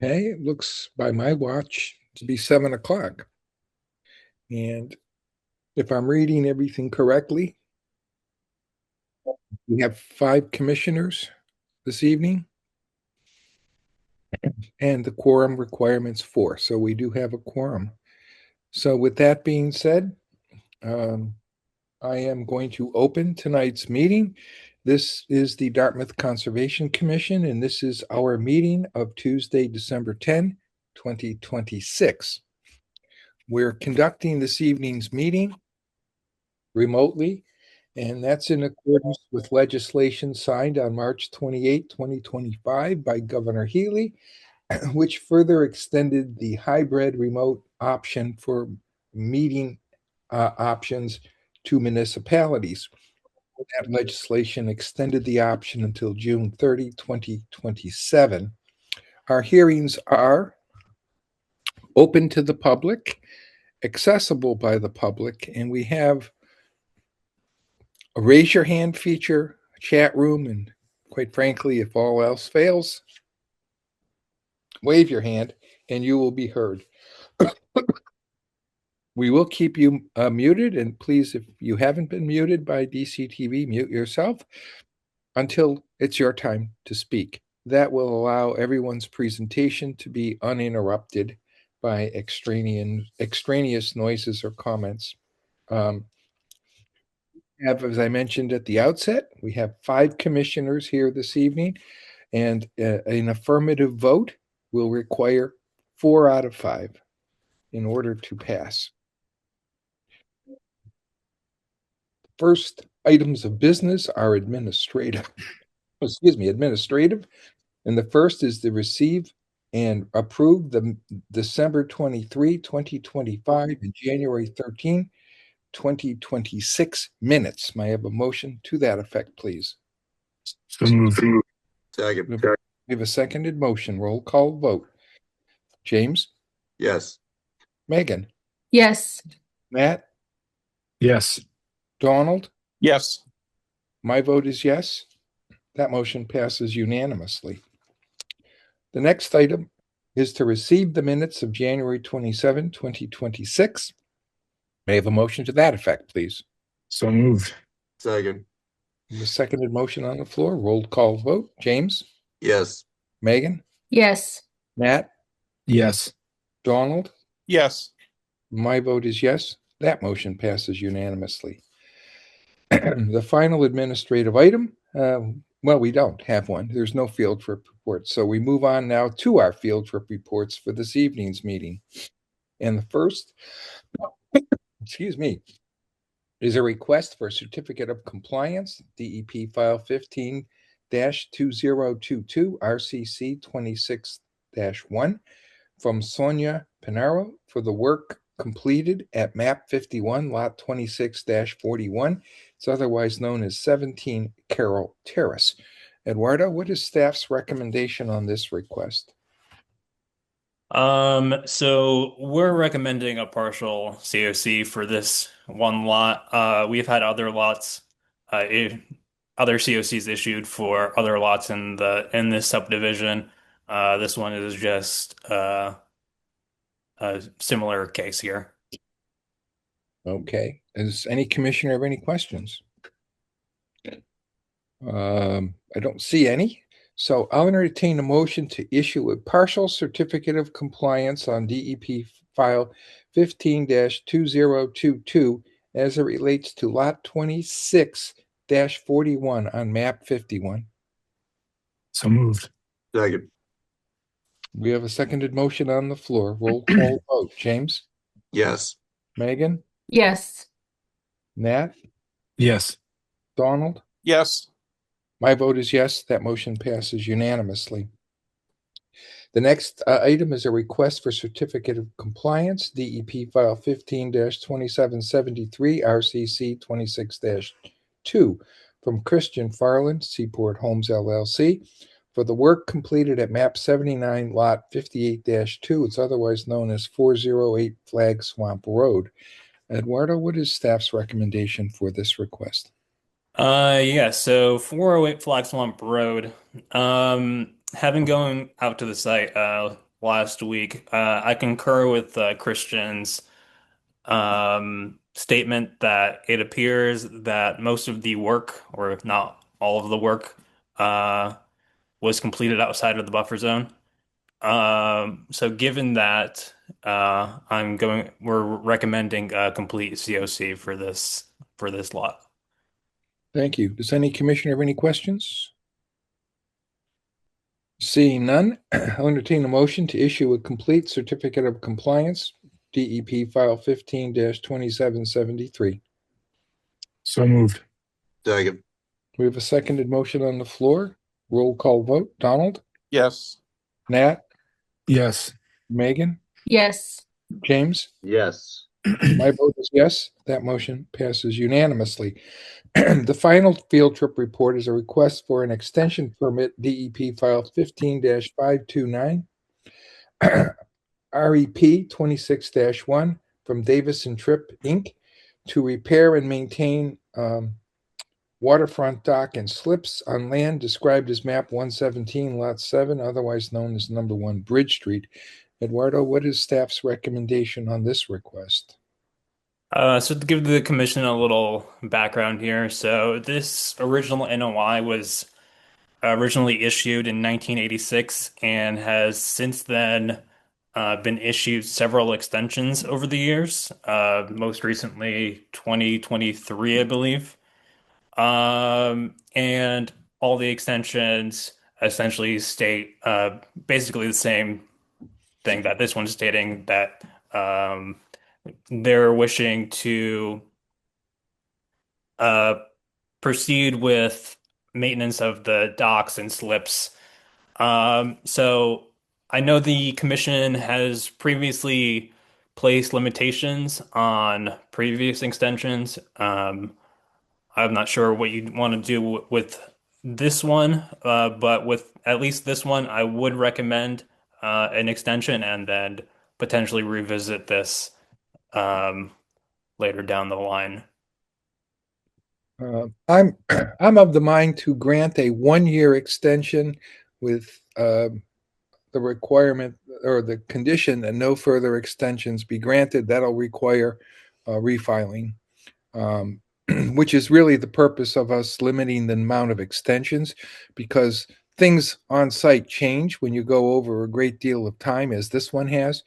Okay, it looks by my watch to be 7 o'clock. And if I'm reading everything correctly, we have 5 commissioners this evening, and the quorum requirement's 4. So we do have a quorum. So with that being said, um, I am going to open tonight's meeting. This is the Dartmouth Conservation Commission, and this is our meeting of Tuesday, December 10, 2026. We're conducting this evening's meeting remotely, and that's in accordance with legislation signed on March 28, 2025 by Governor Healy, which further extended the hybrid remote option for meeting options to municipalities. That legislation extended the option until June 30, 2027. Our hearings are open to the public, accessible by the public, and we have a raise your hand feature, a chat room, and quite frankly, if all else fails, wave your hand and you will be heard. We will keep you muted, and please, if you haven't been muted by DCTV, mute yourself until it's your time to speak. That will allow everyone's presentation to be uninterrupted by extraneous noises or comments. As I mentioned at the outset, we have 5 commissioners here this evening, and an affirmative vote will require 4 out of 5 in order to pass. First items of business are administrative. Administrative. And the first is to receive and approve the December 23, 2025 and January 13, 2026 minutes. May I have a motion to that effect, please? So moved. Second. We have a seconded motion. Roll call vote. James? Yes. Megan? Yes. Matt? Yes. Donald? Yes. My vote is yes. That motion passes unanimously. The next item is to receive the minutes of January 27, 2026. May I have a motion to that effect, please? So moved. Second. The seconded motion on the floor. Roll call vote. James? Yes. Megan? Yes. Matt? Yes. Donald? Yes. My vote is yes. That motion passes unanimously. The final administrative item, well, we don't have one. There's no field trip report. So we move on now to our field trip reports for this evening's meeting. And the first, excuse me, is a request for a certificate of compliance, DEP file 15-2022, RCC 26-1, from Sonia Pinaro for the work completed at map 51, lot 26-41. It's otherwise known as 17 Carroll Terrace. Eduardo, what is staff's recommendation on this request? So we're recommending a partial COC for this one lot. We've had other lots, other COCs issued for other lots in this subdivision. This one is just a similar case here. Okay. Does any commissioner have any questions? I don't see any. So I'll entertain a motion to issue a partial certificate of compliance on DEP file 15-2022 as it relates to lot 26-41 on map 51. So moved. Second. We have a seconded motion on the floor. Roll call vote. James? Yes. Megan? Yes. Nat? Yes. Donald? Yes. My vote is yes. That motion passes unanimously. The next item is a request for certificate of compliance, DEP file 15-2773, RCC 26-2, from Christian Farland, Seaport Homes LLC, for the work completed at map 79, lot 58-2. It's otherwise known as 408 Flag Swamp Road. Eduardo, what is staff's recommendation for this request? Yeah, so 408 Flag Swamp Road. Having gone out to the site last week. I concur with Christian's statement that it appears that most of the work, or if not all of the work, uh, was completed outside of the buffer zone. So given that, we're recommending a complete COC for this lot. Thank you. Does any commissioner have any questions? Seeing none, I'll entertain a motion to issue a complete certificate of compliance, DEP file 15-2773. So moved. Second. We have a seconded motion on the floor. Roll call vote. Donald? Yes. Nat? Yes. Megan? Yes. James? Yes. My vote is yes. That motion passes unanimously. The final field trip report is a request for an extension permit, DEP file 15-529, REP 26-1 from Davis and Tripp, Inc., to repair and maintain waterfront dock and slips on land described as map 117, lot 7, otherwise known as number 1 Bridge Street. Eduardo, what is staff's recommendation on this request? So to give the commission a little background here, so this original NOI was originally issued in 1986 and has since then been issued several extensions over the years, most recently 2023, I believe. And all the extensions essentially state basically the same thing that this one's stating, that they're wishing to proceed with maintenance of the docks and slips. So I know the commission has previously placed limitations on previous extensions. I'm not sure what you want to do with this one, but with at least this one, I would recommend an extension and then potentially revisit this later down the line. I'm of the mind to grant a 1-year extension with the requirement or the condition that no further extensions be granted. That'll require refiling, which is really the purpose of us limiting the amount of extensions, because things on site change when you go over a great deal of time, as this one has.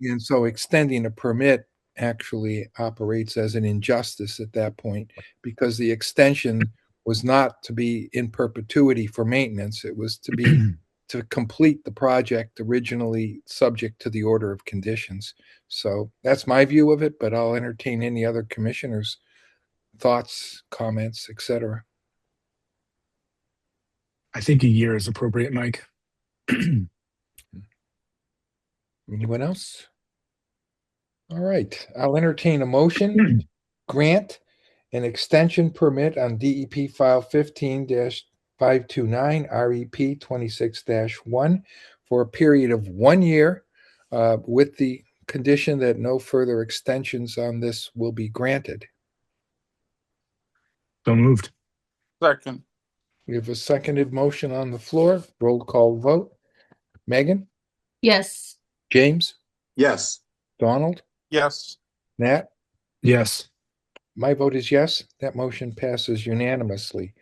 And so extending a permit actually operates as an injustice at that point, because the extension was not to be in perpetuity for maintenance. It was to be to complete the project originally subject to the order of conditions. So that's my view of it, but I'll entertain any other commissioners' thoughts, comments, etc. I think a year is appropriate, Mike. Anyone else? All right, I'll entertain a motion to grant an extension permit on DEP file 15-529 REP 26-1 for a period of 1 year, with the condition that no further extensions on this will be granted. So moved. Second. We have a seconded motion on the floor. Roll call vote. Megan? Yes. James? Yes. Donald? Yes. Nat? Yes. My vote is yes. That motion passes unanimously.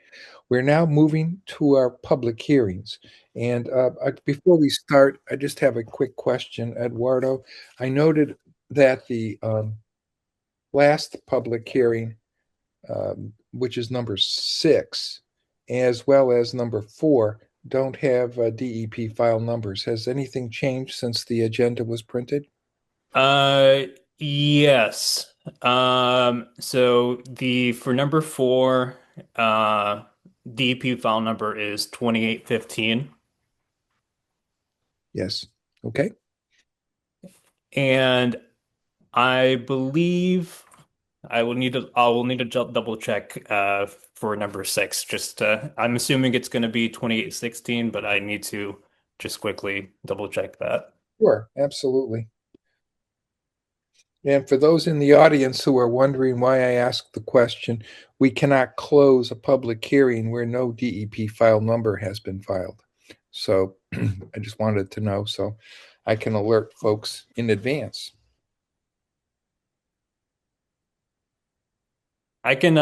We're now moving to our public hearings. And before we start, I just have a quick question, Eduardo. I noted that the last public hearing, which is number 6, as well as number 4, don't have DEP file numbers. Has anything changed since the agenda was printed? Yes. So for number 4, DEP file number is 2815. Yes. Okay. And I believe I will need to double check for number 6. Just I'm assuming it's going to be 2816, but I need to just quickly double check that. Sure, absolutely. And for those in the audience who are wondering why I asked the question, we cannot close a public hearing where no DEP file number has been filed. So I just wanted to know. So I can alert folks in advance. I can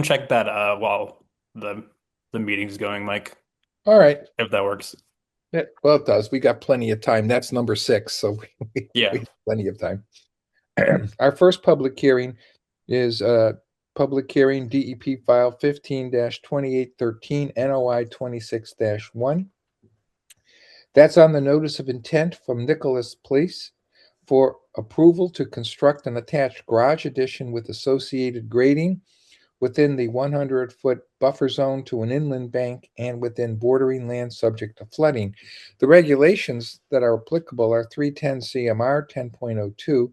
check that while the meeting's going, Mike, All right. if that works. Well, it does. We got plenty of time. That's number 6, so Yeah. we have plenty of time. Our first public hearing is public hearing DEP file 15-2813 NOI 26-1. That's on the notice of intent from Nicholas Place for approval to construct an attached garage addition with associated grading within the 100-foot buffer zone to an inland bank and within bordering land subject to flooding. The regulations that are applicable are 310 CMR 10.02,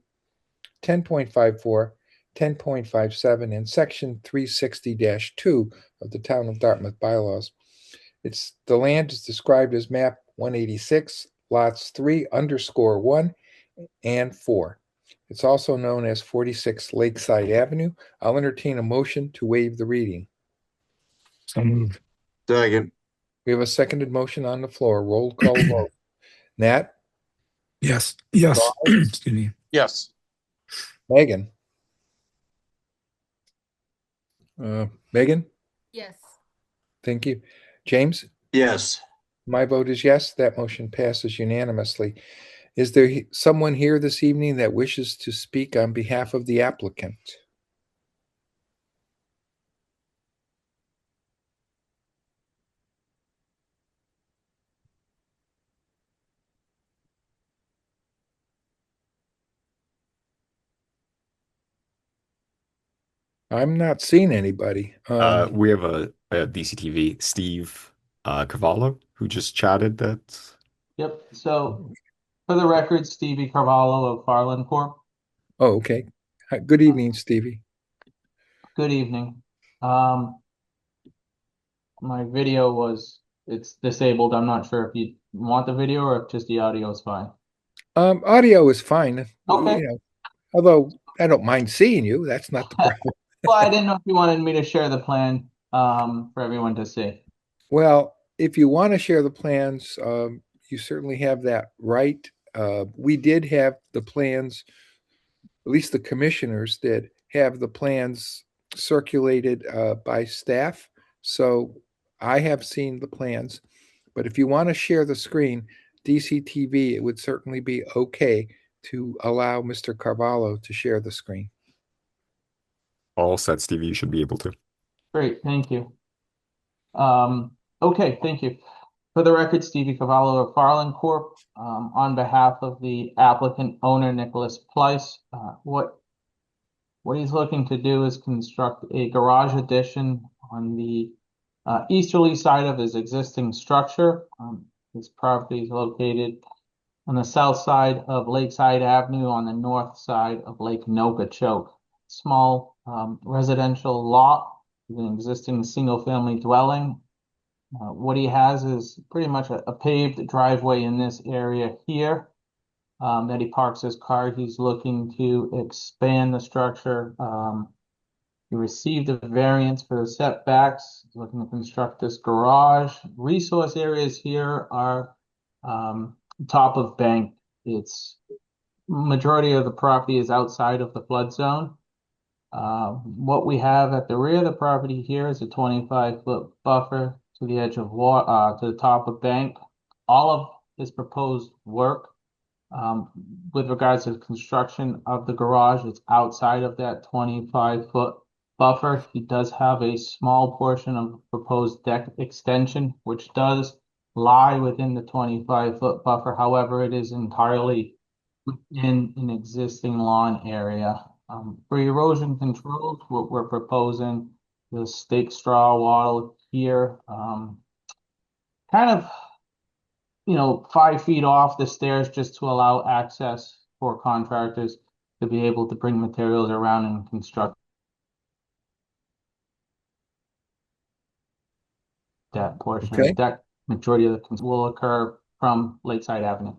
10.54, 10.57, and Section 360-2 of the Town of Dartmouth bylaws. The land is described as map 186, lots 3_1 and 4. It's also known as 46 Lakeside Avenue. I'll entertain a motion to waive the reading. So moved. Second. We have a seconded motion on the floor. Roll call vote. Nat? Yes. Yes. Excuse me. Yes. Megan? Megan? Yes. Thank you. James? Yes. My vote is yes. That motion passes unanimously. Is there someone here this evening that wishes to speak on behalf of the applicant? I'm not seeing anybody. We have a DCTV, Steve Cavallo, who just chatted that. Yep. So, for the record, Stevie Carvalho of Farland Corp. Oh, okay. Hi, good evening, Stevie. Good evening. My video it's disabled. I'm not sure if you want the video or if just the audio is fine. Audio is fine. Okay. You know, although I don't mind seeing you. That's not the problem. Well, I didn't know if you wanted me to share the plan for everyone to see. Well, if you want to share the plans, you certainly have that right. We did have the plans, at least the commissioners did have the plans circulated by staff. So I have seen the plans, but if you want to share the screen, DCTV, it would certainly be okay to allow Mr. Carvalho to share the screen. All set, Stevie. You should be able to. Great, thank you. Okay, thank you. For the record, Stevie Cavallo of Farland Corp. On behalf of the applicant owner, Nicholas Place, what he's looking to do is construct a garage addition on the easterly side of his existing structure. His property is located on the south side of Lakeside Avenue on the north side of Lake Nokachoke. Small residential lot with an existing single-family dwelling. What he has is pretty much a paved driveway in this area here that he parks his car. He's looking to expand the structure. He received a variance for the setbacks. He's looking to construct this garage. Resource areas here are top of bank. It's majority of the property is outside of the flood zone. What we have at the rear of the property here is a 25-foot buffer to the edge of water, to the top of bank. All of his proposed work with regards to the construction of the garage, it's outside of that 25-foot buffer. He does have a small portion of proposed deck extension, which does lie within the 25-foot buffer. However, it is entirely in an existing lawn area. For erosion controls, what we're proposing the stake straw wall here, kind of, 5 feet off the stairs just to allow access for contractors to be able to bring materials around and construct that portion of Okay. the deck. Majority of the will occur from Lakeside Avenue.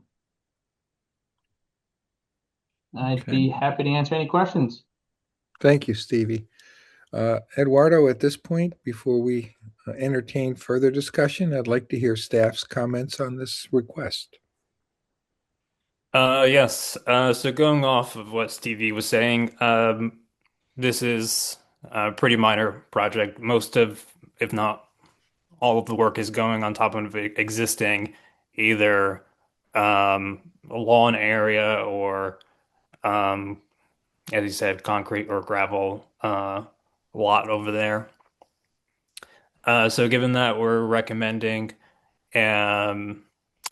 I'd be happy to answer any questions. Thank you, Stevie. Eduardo, at this point, before we entertain further discussion, I'd like to hear staff's comments on this request. Yes. So going off of what Stevie was saying, this is a pretty minor project. Most of, if not all of the work is going on top of existing either lawn area or, um, as you said, concrete or gravel lot over there. So given that we're recommending um,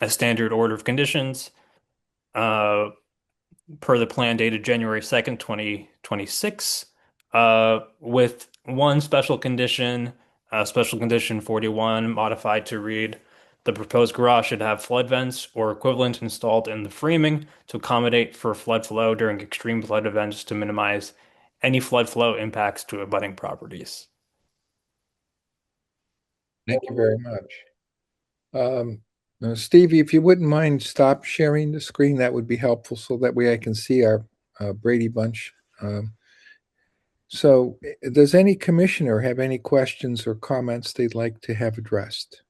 a standard order of conditions, uh, per the plan dated January 2nd, 2026, with one special condition 41 modified to read, the proposed garage should have flood vents or equivalent installed in the framing to accommodate for flood flow during extreme flood events to minimize any flood flow impacts to abutting properties. Thank you very much. Stevie, if you wouldn't mind, stop sharing the screen. That would be helpful so that way I can see our Brady Bunch. Does any commissioner have any questions or comments they'd like to have addressed?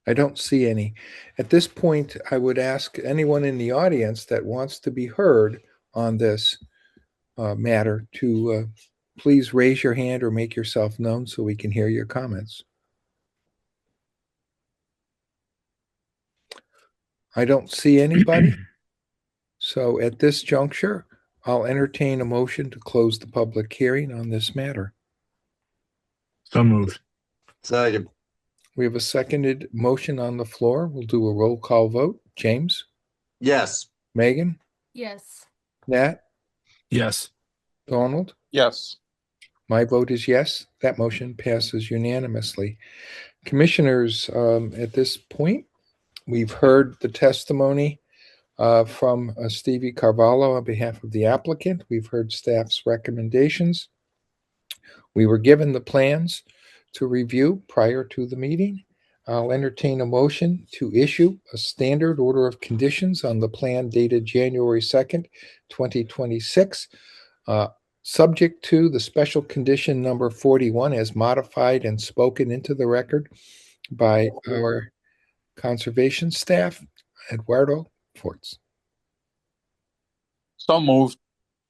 I don't see any. At this point, I would ask anyone in the audience that wants to be heard on this matter to please raise your hand or make yourself known so we can hear your comments. I don't see anybody. So at this juncture, I'll entertain a motion to close the public hearing on this matter. So moved. Second. We have a seconded motion on the floor. We'll do a roll call vote. James? Yes. Megan? Yes. Nat? Yes. Donald? Yes. My vote is yes. That motion passes unanimously. Commissioners, at this point, we've heard the testimony from Stevie Carvalho on behalf of the applicant. We've heard staff's recommendations. We were given the plans to review prior to the meeting. I'll entertain a motion to issue a standard order of conditions on the plan dated January 2nd, 2026, subject to the special condition number 41 as modified and spoken into the record by our conservation staff, Eduardo Forts. So moved.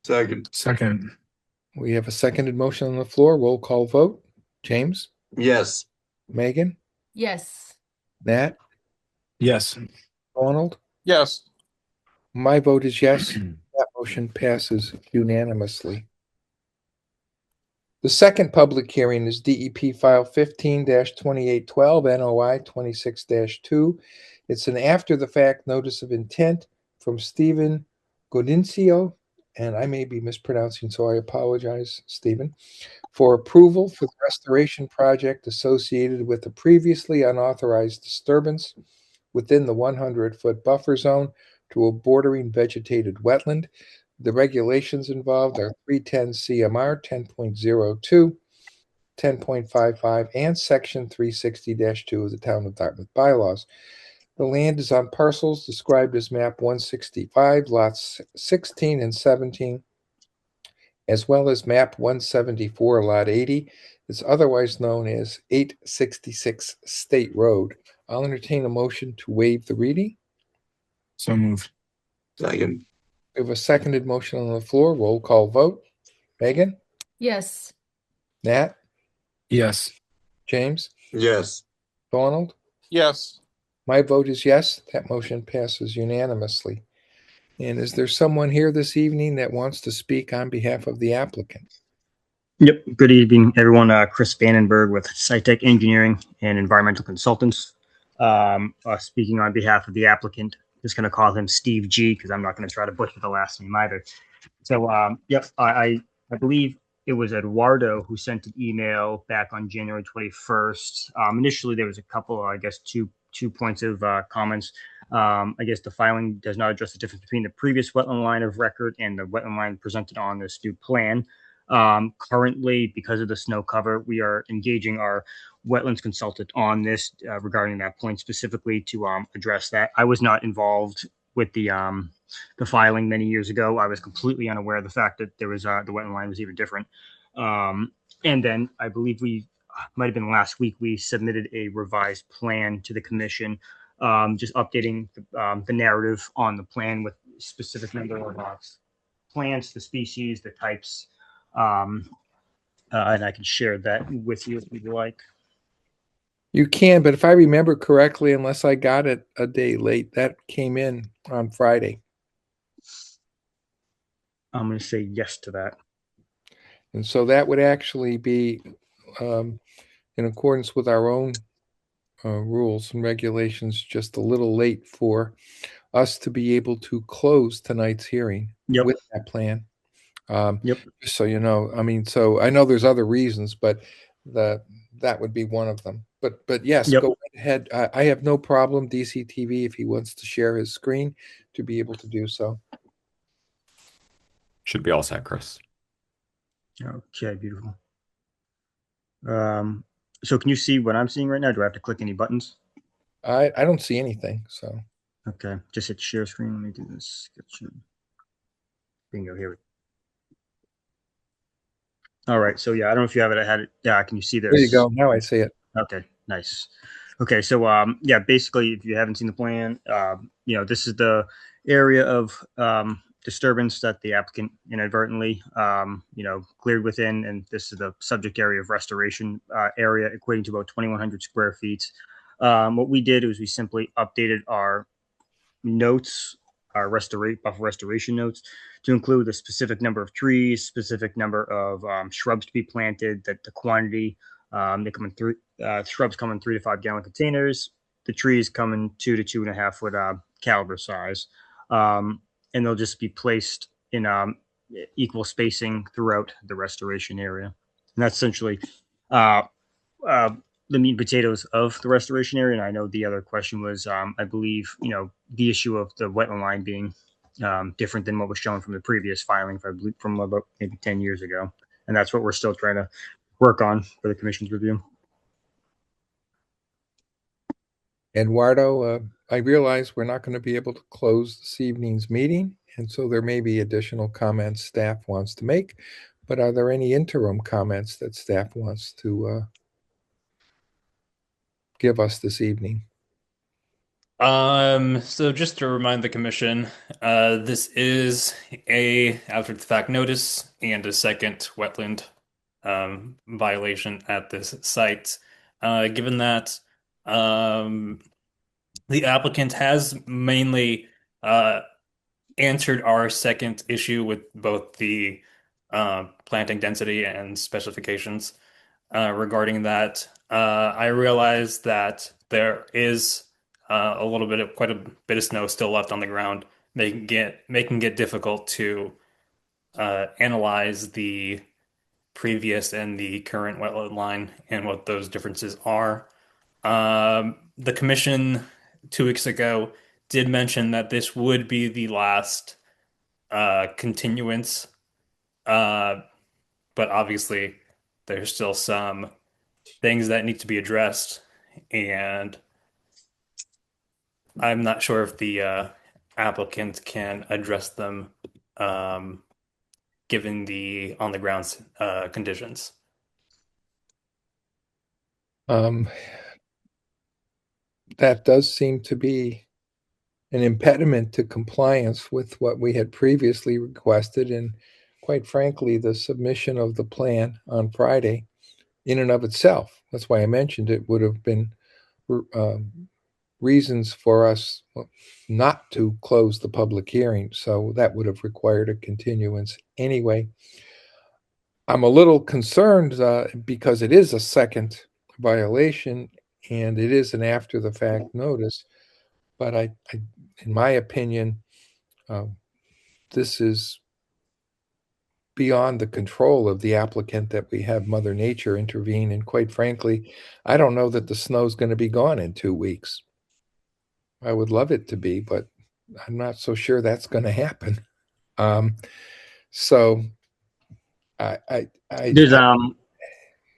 Second. Second. We have a seconded motion on the floor. Roll call vote. James? Yes. Megan? Yes. Nat? Yes. Donald? Yes. My vote is yes. That motion passes unanimously. The second public hearing is DEP File 15-2812, NOI 26-2. It's an after-the-fact notice of intent from Stephen Godincio, and I may be mispronouncing, so I apologize, Stephen, for approval for the restoration project associated with the previously unauthorized disturbance within the 100-foot buffer zone to a bordering vegetated wetland. The regulations involved are 310 CMR 10.02, 10.55, and Section 360-2 of the Town of Dartmouth bylaws. The land is on parcels described as map 165, lots 16 and 17, as well as map 174, lot 80. It's otherwise known as 866 State Road. I'll entertain a motion to waive the reading. So moved. Second. We have a seconded motion on the floor. Roll call vote. Megan? Yes. Nat? Yes. James? Yes. Donald? Yes. My vote is yes. That motion passes unanimously. And is there someone here this evening that wants to speak on behalf of the applicant? Yep. Good evening, everyone. Chris Vandenberg with SciTech Engineering and Environmental Consultants. Speaking on behalf of the applicant. Just going to call him Steve G because I'm not going to try to butcher the last name either. So, yep, I believe it was Eduardo who sent an email back on January 21st. Initially, there was a couple, I guess, two points of comments. I guess the filing does not address the difference between the previous wetland line of record and the wetland line presented on this new plan. Currently, because of the snow cover, we are engaging our wetlands consultant on this regarding that point specifically to address that. I was not involved with the filing many years ago. I was completely unaware of the fact that there was the wetland line was even different. And then I believe we might have been last week we submitted a revised plan to the commission just updating the narrative on the plan with specific number of plants, the species, the types, and I can share that with you if you'd like. You can, but if I remember correctly, unless I got it a day late, that came in on Friday. I'm going to say yes to that. And so that would actually be in accordance with our own rules and regulations, just a little late for us to be able to close tonight's hearing Yep. with that plan. Yep. Just so you know, I mean, so I know there's other reasons, but that would be one of them. But yes, Yep. go ahead. I have no problem, DCTV, if he wants to share his screen, to be able to do so. Should be all set, Chris. Okay, beautiful. So can you see what I'm seeing right now? Do I have to click any buttons? I don't see anything, so. Okay, just hit share screen. Let me do this. Bingo, here. All right, so yeah, I don't know if you have it. I had it. Yeah, can you see this? There you go. Now I see it. Okay, nice. Okay, so yeah, basically, if you haven't seen the plan, this is the area of disturbance that the applicant inadvertently, cleared within, and this is the subject area of restoration area, equating to about 2,100 square feet. What we did was we simply updated our notes, our buffer restoration notes, to include the specific number of trees, specific number of shrubs to be planted, that the quantity. They come in shrubs come in 3 to 5 gallon containers. The trees come in 2 to 2.5 foot caliber size. And they'll just be placed in equal spacing throughout the restoration area. And that's essentially the meat and potatoes of the restoration area. And I know the other question was, I believe, the issue of the wetland line being different than what was shown from the previous filing, from about maybe 10 years ago. And that's what we're still trying to work on for the commission's review. Eduardo, I realize we're not going to be able to close this evening's meeting, and so there may be additional comments staff wants to make, but are there any interim comments that staff wants to give us this evening? So just to remind the commission, this is a after the fact notice and a second wetland violation at this site. Given that the applicant has mainly answered our second issue with both the planting density and specifications regarding that. I realize that there is quite a bit of snow still left on the ground, making it difficult to analyze the previous and the current wetland line and what those differences are. The commission 2 weeks ago did mention that this would be the last continuance, but obviously there's still some things that need to be addressed, and I'm not sure if the applicant can address them given the on the ground conditions. That does seem to be an impediment to compliance with what we had previously requested, and quite frankly, the submission of the plan on Friday in and of itself, that's why I mentioned it, would have been reasons for us not to close the public hearing. So that would have required a continuance anyway. I'm a little concerned because it is a second violation and it is an after the fact notice. But I in my opinion, this is beyond the control of the applicant, that we have Mother Nature intervene. And quite frankly, I don't know that the snow's going to be gone in 2 weeks. I would love it to be, but I'm not so sure that's going to happen. So There's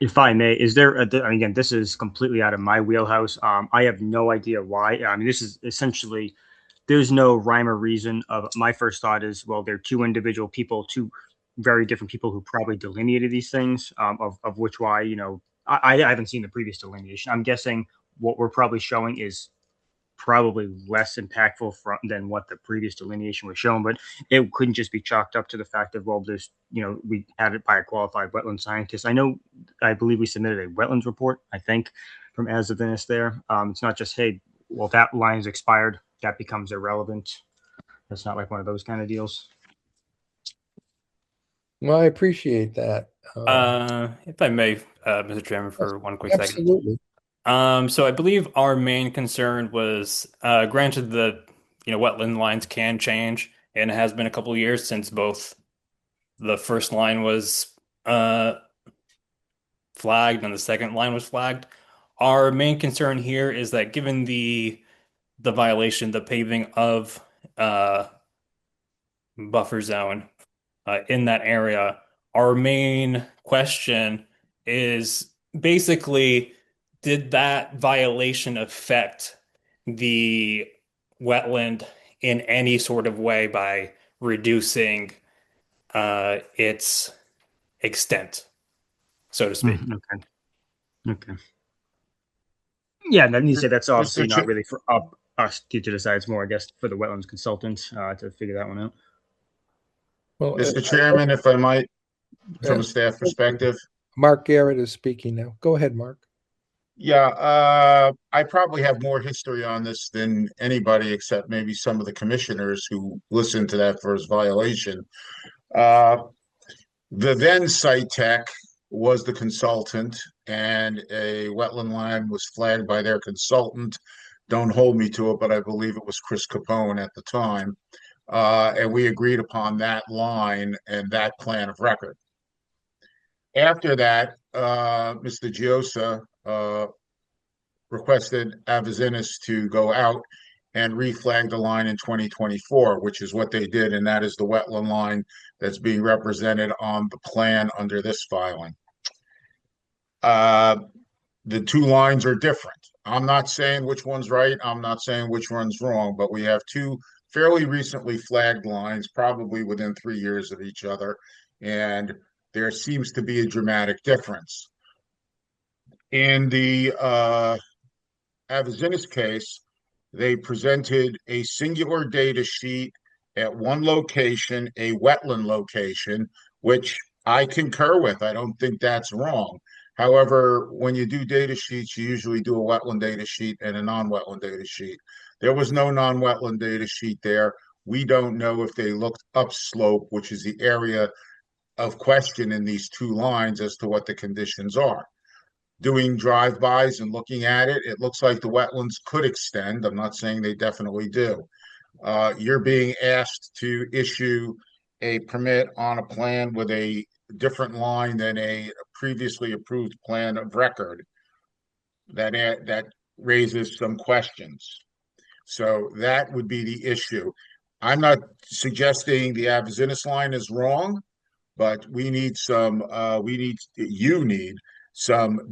if I may, is there again, this is completely out of my wheelhouse. I have no idea why. I mean, this is essentially, there's no rhyme or reason. Of my first thought is, well, they're two individual people, two very different people who probably delineated these things, of which why, I haven't seen the previous delineation. I'm guessing what we're probably showing is probably less impactful than what the previous delineation was shown, but it couldn't just be chalked up to the fact that, well, there's, we had it by a qualified wetland scientist. I believe we submitted a wetlands report, I think, from Azavinis there. It's not just, hey, well, that line's expired, that becomes irrelevant. It's not like one of those kind of deals. Well, I appreciate that. If I may, Mr. Chairman, for one quick second. Absolutely. So I believe our main concern was, granted the wetland lines can change, and it has been a couple of years since both the first line was flagged and the second line was flagged. Our main concern here is that given the violation, the paving of buffer zone in that area, our main question is basically, did that violation affect the wetland in any sort of way by reducing its extent, so to speak? Okay. Yeah, then you say that's obviously Mr. not really for us to decide. It's more, I guess, for the wetlands consultant to figure that one out. Well, Mr. Chairman, if I might, from Yeah. a staff perspective. Mark Garrett is speaking now. Go ahead, Mark. Yeah, I probably have more history on this than anybody except maybe some of the commissioners who listened to that first violation. The then site tech was the consultant, and a wetland line was flagged by their consultant. Don't hold me to it, but I believe it was Chris Capone at the time. And we agreed upon that line and that plan of record. After that, Mr. Giosa requested Avizinis to go out and reflag the line in 2024, which is what they did, and that is the wetland line that's being represented on the plan under this filing. The two lines are different. I'm not saying which one's right. I'm not saying which one's wrong, but we have two fairly recently flagged lines, probably within 3 years of each other, and there seems to be a dramatic difference. In the Avizinis case, they presented a singular data sheet at one location, a wetland location, which I concur with. I don't think that's wrong. However, when you do data sheets, you usually do a wetland data sheet and a non-wetland data sheet. There was no non-wetland data sheet there. We don't know if they looked upslope, which is the area of question in these two lines, as to what the conditions are. Doing drive-bys and looking at it, it looks like the wetlands could extend. I'm not saying they definitely do. You're being asked to issue a permit on a plan with a different line than a previously approved plan of record. That raises some questions. So that would be the issue. I'm not suggesting the Avizinis line is wrong, but you need some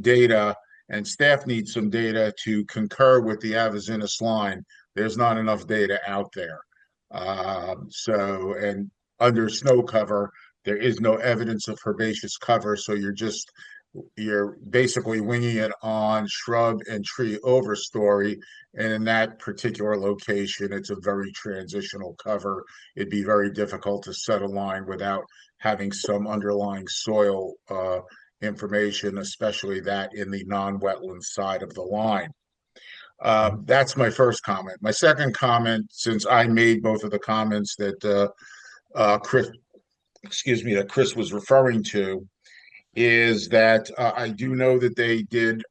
data, and staff needs some data to concur with the Avizinis line. There's not enough data out there. And under snow cover, there is no evidence of herbaceous cover, so you're basically winging it on shrub and tree overstory. And in that particular location, it's a very transitional cover. It'd be very difficult to set a line without having some underlying soil information, especially that in the non-wetland side of the line. That's my first comment. My second comment, since I made both of the comments that Chris was referring to, is that I do know that they did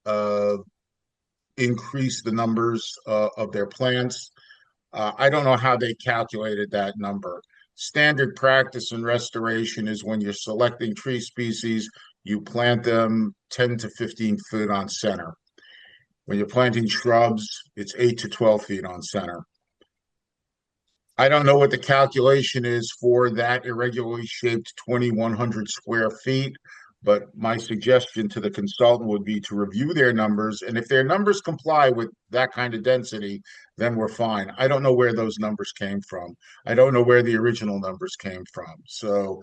increase the numbers of their plants. I don't know how they calculated that number. Standard practice in restoration is when you're selecting tree species, you plant them 10 to 15 feet on center. When you're planting shrubs, it's 8 to 12 feet on center. I don't know what the calculation is for that irregularly shaped 2,100 square feet, But my suggestion to the consultant would be to review their numbers, and if their numbers comply with that kind of density, then we're fine. I don't know where those numbers came from. I don't know where the original numbers came from. So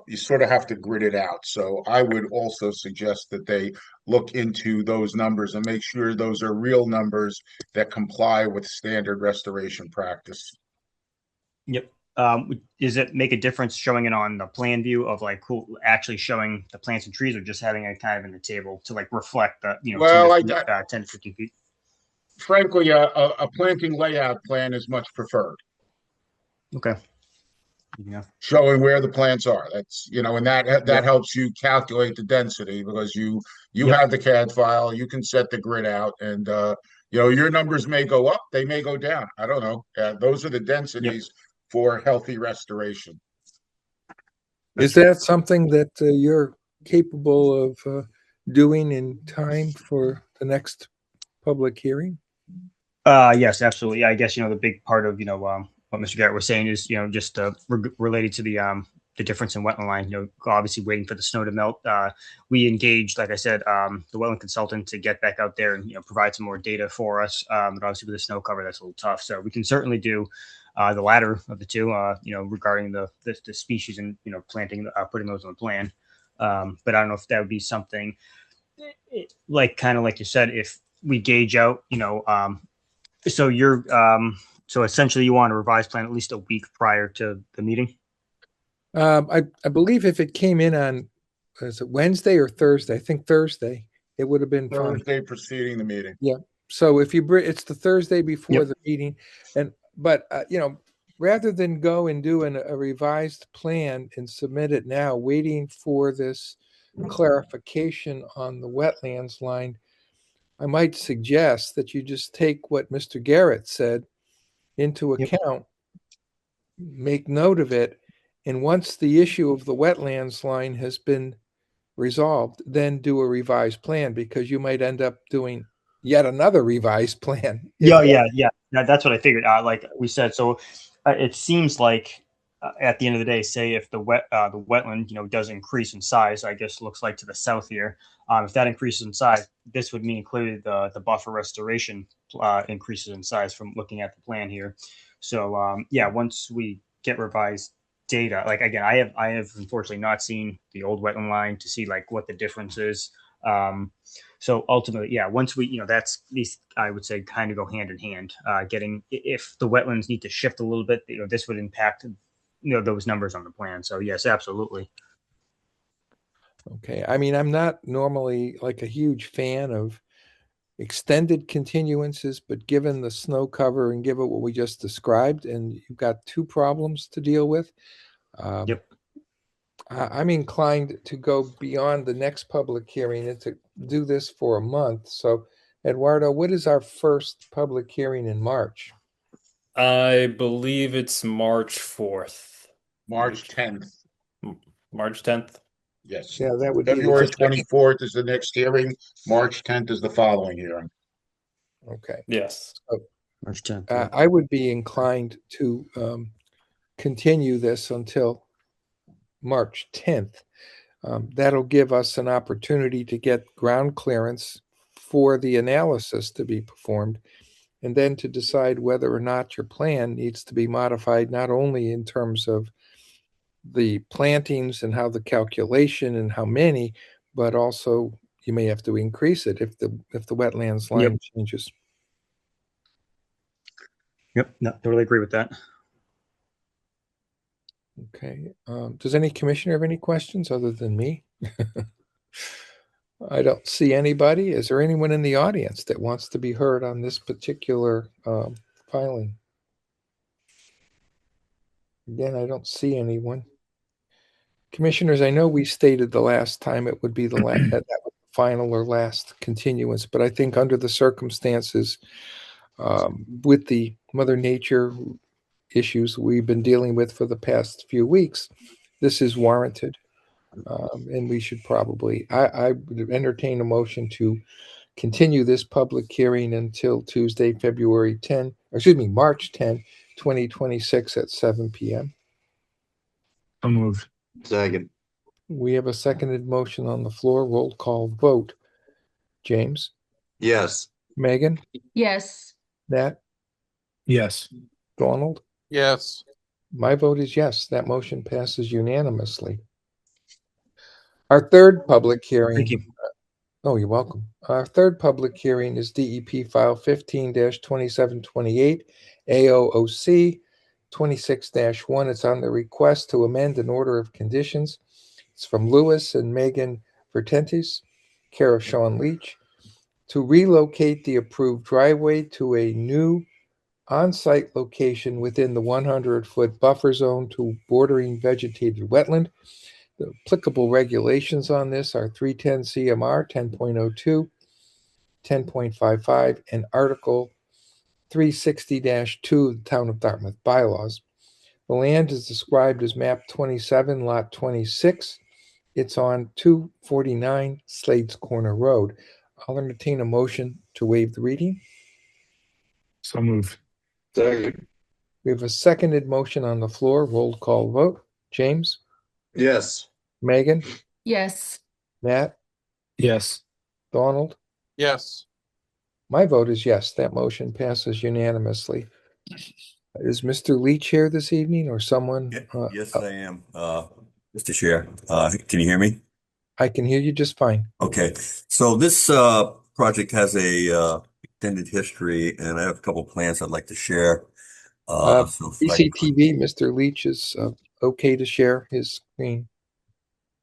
you sort of have to grid it out. So I would also suggest that they look into those numbers and make sure those are real numbers that comply with standard restoration practice. Yep. Does it make a difference showing it on the plan view of like who actually showing the plants and trees, or just having it kind of in the table to like reflect the, you know, Well, 10 to 15 feet? Frankly, a planting layout plan is much preferred, Okay. Yeah. showing where the plants are. That's, you know, and that Yep. helps you calculate the density because you Yep. have the CAD file, you can set the grid out, and you know, your numbers may go up, they may go down. I don't know. Those are the densities for healthy restoration. Is that something that you're capable of doing in time for the next public hearing? Yes, absolutely. I guess, you know, the big part of, you know, what Mr. Garrett was saying is, you know, just related to the difference in wetland line, you know, obviously waiting for the snow to melt. We engaged, like I said, the wetland consultant to get back out there and, you know, provide some more data for us. But obviously with the snow cover, that's a little tough. So we can certainly do the latter of the two, you know, regarding the species and, you know, planting, putting those on the plan. But I don't know if that would be something like, kind of like you said, if we gauge out, you know, so you're, so essentially you want a revised plan at least a week prior to the meeting? I believe if it came in on, is it Wednesday or Thursday? I think Thursday, it would have been fine. Thursday preceding the meeting. Yeah. So if you bring, it's the Thursday before Yep. the meeting, but you know, rather than go and do a revised plan and submit it now, waiting for this clarification on the wetlands line, I might suggest that you just take what Mr. Garrett said into Yep. account, make note of it, and once the issue of the wetlands line has been resolved, then do a revised plan, because you might end up doing yet another revised plan. Yeah. That's what I figured. Like we said, so it seems like at the end of the day, say if the wetland, you know, does increase in size, I guess looks like to the south here. If that increases in size, this would mean clearly the buffer restoration increases in size from looking at the plan here. So yeah, once we get revised data, like again, I have unfortunately not seen the old wetland line to see like what the difference is. So ultimately, yeah, once we, you know, that's these, I would say, kind of go hand in hand. Getting, if the wetlands need to shift a little bit, you know, this would impact, you know, those numbers on the plan. So yes, absolutely. Okay. I mean, I'm not normally like a huge fan of extended continuances, but given the snow cover and given what we just described, and you've got two problems to deal with, Yep. I'm inclined to go beyond the next public hearing and to do this for a month. So, Eduardo, what is our first public hearing in March? I believe it's March 4th. March 10th. March 10th? Yes. Yeah, that would be February the second. 24th is the next hearing. March 10th is the following hearing. Okay. Yes. March 10th. I would be inclined to continue this until March 10th. That'll give us an opportunity to get ground clearance for the analysis to be performed, and then to decide whether or not your plan needs to be modified, not only in terms of the plantings and how the calculation and how many, but also you may have to increase it if the wetlands line changes. Yep. No, totally agree with that. Okay. Does any commissioner have any questions other than me? I don't see anybody. Is there anyone in the audience that wants to be heard on this particular filing? Again, I don't see anyone. Commissioners, I know we stated the last time it would be the last, that was the final or last continuance, but I think under the circumstances, with the Mother Nature issues we've been dealing with for the past few weeks, this is warranted. And we should probably, I would entertain a motion to continue this public hearing until Tuesday, March 10, 2026 at 7 p.m. So moved. Second. We have a seconded motion on the floor. Roll call vote. James, Yes. Megan, Yes. Nat, Yes. Donald. Yes. My vote is yes. That motion passes unanimously. Our third public hearing. Thank you. Oh, you're welcome. Our third public hearing is DEP file 15-2728 AOOC 26-1. It's on the request to amend an order of conditions. It's from Lewis and Megan Vertentis, care of Sean Leach, to relocate the approved driveway to a new on-site location within the 100-foot buffer zone to bordering vegetated wetland. The applicable regulations on this are 310 CMR 10.02, 10.55, and Article 360-2 of the Town of Dartmouth bylaws. The land is described as map 27, lot 26. It's on 249 Slades Corner Road. I'll entertain a motion to waive the reading. So moved. Second. We have a seconded motion on the floor. Roll call vote. James, Yes. Megan, Yes. Nat, Yes. Donald. Yes. My vote is yes. That motion passes unanimously. Is Mr. Leach here this evening or someone? Yes, I am, Mr. Chair. Can you hear me? I can hear you just fine. Okay, so this project has a extended history, and I have a couple plans I'd like to share. So if I could- CCTV, Mr. Leach is okay to share his screen.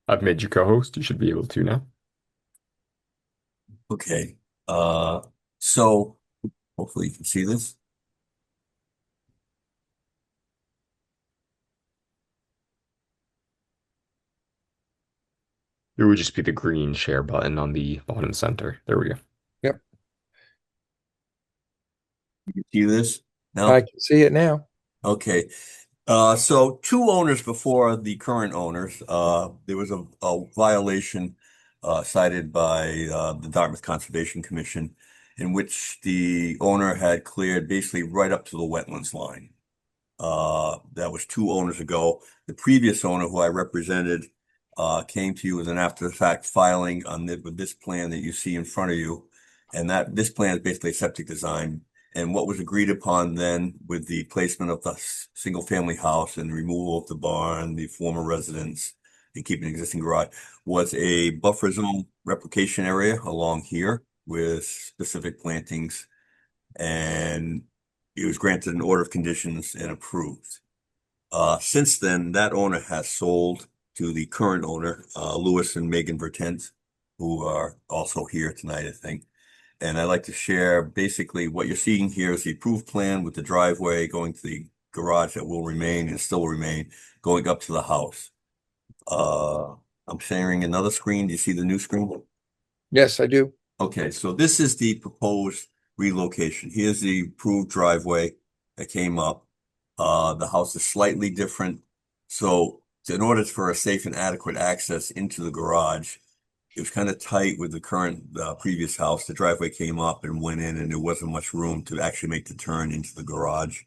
I've made you co-host. You should be able to now. Okay, so hopefully you can see this. It would just be the green share button on the bottom center. There we go. You can see this now? I can see it now. Okay. So two owners before the current owners, there was a violation cited by the Dartmouth Conservation Commission in which the owner had cleared basically right up to the wetlands line. That was 2 owners ago. The previous owner, who I represented, came to you with an after-the-fact filing on with this plan that you see in front of you, and that this plan is basically a septic design. And what was agreed upon then with the placement of the single-family house and removal of the barn, the former residence, and keeping an existing garage, was a buffer zone replication area along here with specific plantings, and it was granted an order of conditions and approved. Since then, that owner has sold to the current owner, Lewis and Megan Vertent, who are also here tonight, I think. And I'd like to share basically what you're seeing here is the approved plan with the driveway going to the garage that will remain and still will remain, going up to the house. I'm sharing another screen. Do you see the new screen? Yes, I do. Okay, so this is the proposed relocation. Here's the approved driveway that came up. The house is slightly different. So in order for a safe and adequate access into the garage, it was kind of tight with the current previous house. The driveway came up and went in, and there wasn't much room to actually make the turn into the garage.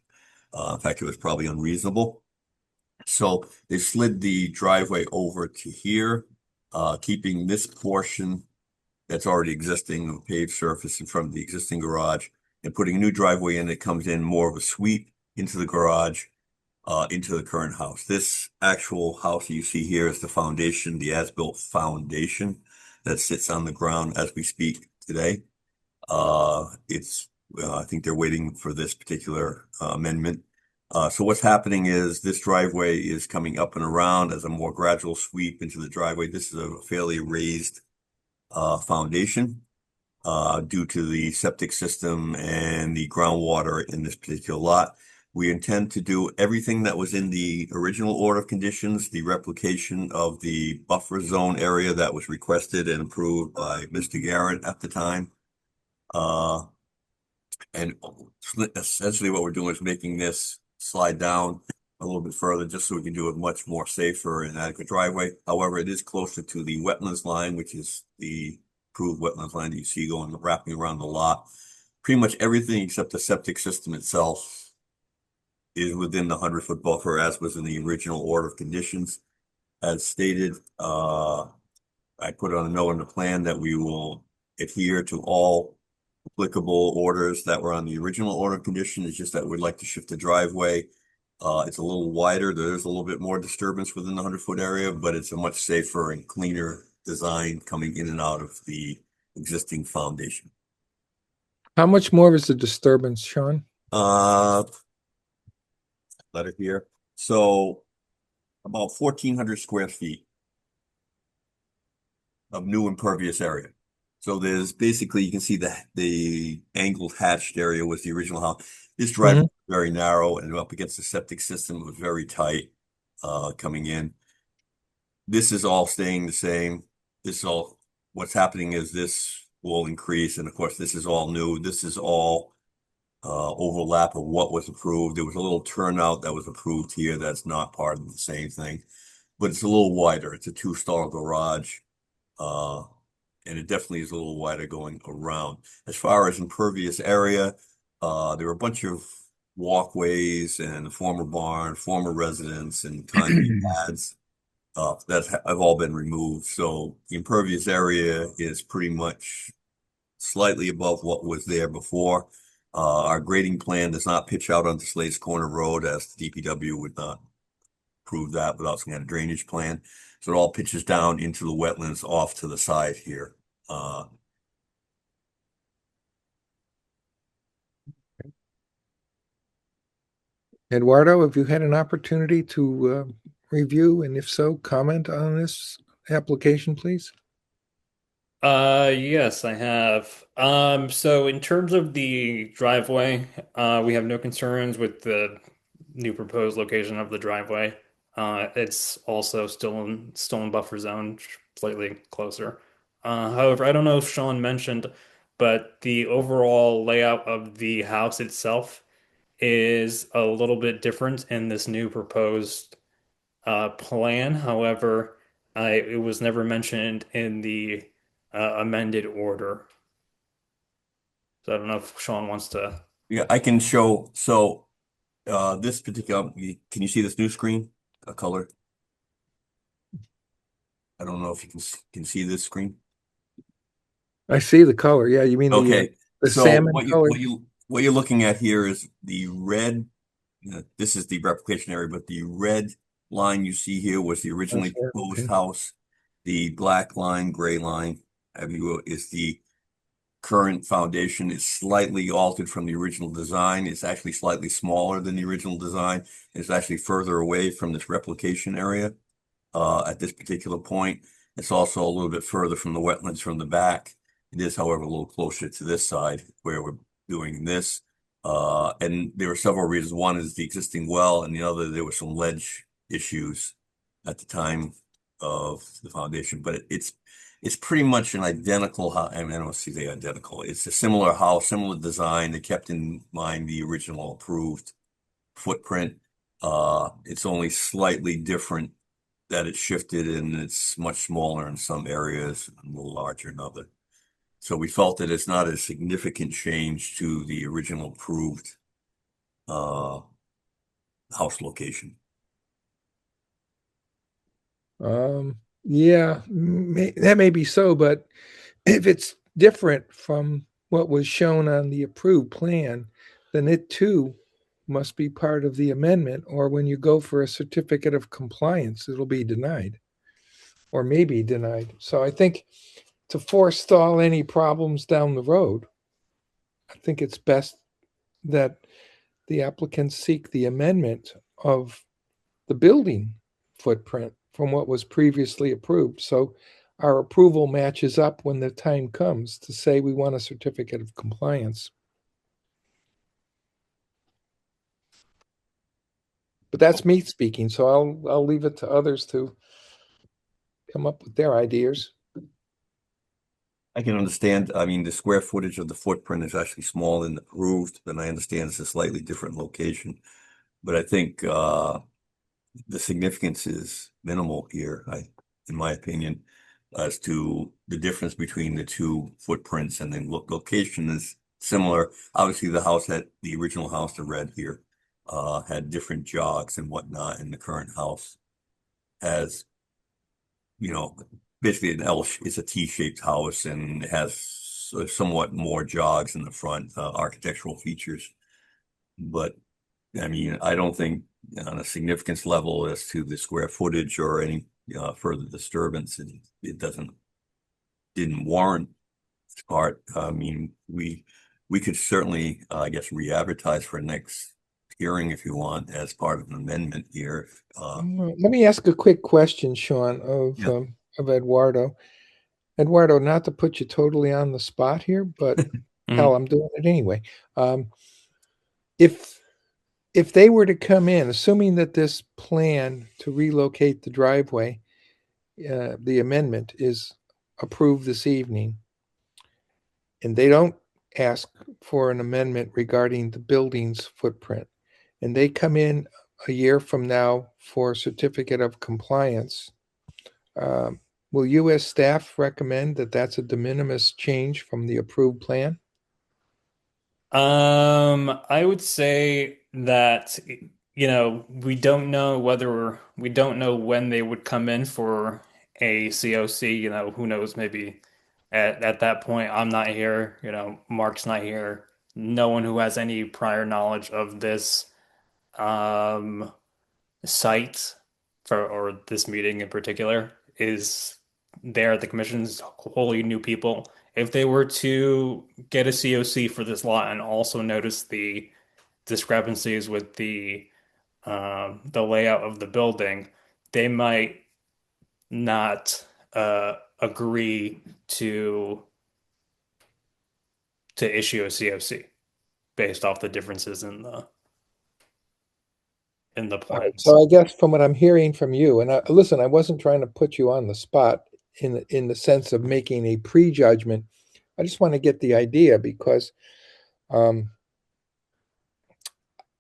In fact, it was probably unreasonable. So they slid the driveway over to here, keeping this portion that's already existing, a paved surface in front of the existing garage, and putting a new driveway in that comes in more of a sweep into the garage, into the current house. This actual house that you see here is the foundation, the as-built foundation that sits on the ground as we speak today. I think they're waiting for this particular amendment. So what's happening is this driveway is coming up and around as a more gradual sweep into the driveway. This is a fairly raised foundation due to the septic system and the groundwater in this particular lot. We intend to do everything that was in the original order of conditions, the replication of the buffer zone area that was requested and approved by Mr. Garrett at the time. And essentially what we're doing is making this slide down a little bit further just so we can do a much more safer and adequate driveway. However, it is closer to the wetlands line, which is the approved wetlands line that you see going wrapping around the lot. Pretty much everything except the septic system itself is within the 100-foot buffer, as was in the original order of conditions. as stated, I put on a note on the plan that we will adhere to all applicable orders that were on the original order condition. It's just that we'd like to shift the driveway. It's a little wider. There's a little bit more disturbance within the 100-foot area, but it's a much safer and cleaner design coming in and out of the existing foundation. How much more is the disturbance, Sean? Letter here. So about 1,400 square feet of new impervious area. So there's basically, you can see the angled hatched area was the original house. This driveway was very narrow and up against the septic system. It was very tight coming in. This is all staying the same. This is all, what's happening is this will increase. And of course, this is all new. This is all overlap of what was approved. There was a little turnout that was approved here that's not part of the same thing, but it's a little wider. It's a 2-stall garage. And it definitely is a little wider going around. As far as impervious area, there were a bunch of walkways and the former barn, former residence, and concrete pads that have all been removed. So the impervious area is pretty much slightly above what was there before. Our grading plan does not pitch out onto Slade's Corner Road, as the DPW would not approve that without some kind of drainage plan. So it all pitches down into the wetlands off to the side here. Eduardo, have you had an opportunity to review, and if so, comment on this application, please? Yes, I have. So in terms of the driveway, we have no concerns with the new proposed location of the driveway. It's also still in buffer zone, slightly closer. However, I don't know if Sean mentioned, but the overall layout of the house itself is a little bit different in this new proposed plan. However, it was never mentioned in the amended order. So I don't know if Sean wants to. Yeah, I can show. So this particular, can you see this new screen? A color? I don't know if you can see this screen. I see the color. Yeah, you mean Okay. the So salmon what color? what you're looking at here is the red. This is the replication area, but the red line you see here was the originally That's it, proposed okay. house. The black line, gray line, is the current foundation. It's slightly altered from the original design. It's actually slightly smaller than the original design. It's actually further away from this replication area at this particular point. It's also a little bit further from the wetlands from the back. It is, however, a little closer to this side where we're doing this. And there are several reasons. One is the existing well, and the other, there were some ledge issues at the time of the foundation. But it's pretty much an identical house. I mean, I don't see the identical. It's a similar house, similar design. They kept in mind the original approved footprint. It's only slightly different that it's shifted, and it's much smaller in some areas and a little larger in others. So we felt that it's not a significant change to the original approved house location. Yeah, that may be so, but if it's different from what was shown on the approved plan, then it too must be part of the amendment, or when you go for a certificate of compliance, it'll be denied or maybe denied. So I think to forestall any problems down the road, I think it's best that the applicants seek the amendment of the building footprint from what was previously approved. So our approval matches up when the time comes to say we want a certificate of compliance. But that's me speaking, so I'll leave it to others to come up with their ideas. I can understand. I mean, the square footage of the footprint is actually smaller than approved, and I understand it's a slightly different location. But I think the significance is minimal here, in my opinion, as to the difference between the two footprints, and the location is similar. Obviously, the original house, the red here, had different jogs and whatnot, and the current house has you know, basically it's a T-shaped house and it has somewhat more jogs in the front, architectural features. But I mean, I don't think on a significance level as to the square footage or any further disturbance, it didn't warrant its part. I mean, we could certainly, I guess, re-advertise for next hearing if you want as part of an amendment here. Let me ask a quick question, Sean, Yeah. of Eduardo. Eduardo, not to put you totally on the spot here, but hell, I'm doing it anyway. If they were to come in, assuming that this plan to relocate the driveway, the amendment is approved this evening, and they don't ask for an amendment regarding the building's footprint, and they come in a year from now for a certificate of compliance, will you as staff recommend that that's a de minimis change from the approved plan? I would say that, we don't know we don't know when they would come in for a COC, who knows, maybe at that point I'm not here, Mark's not here. No one who has any prior knowledge of this um site or this meeting in particular is there. The commission's wholly new people. If they were to get a COC for this lot and also notice the discrepancies with the layout of the building, they might not agree to issue a COC based off the differences in the plans. So I guess from what I'm hearing from you, and listen, I wasn't trying to put you on the spot in the sense of making a prejudgment. I just want to get the idea because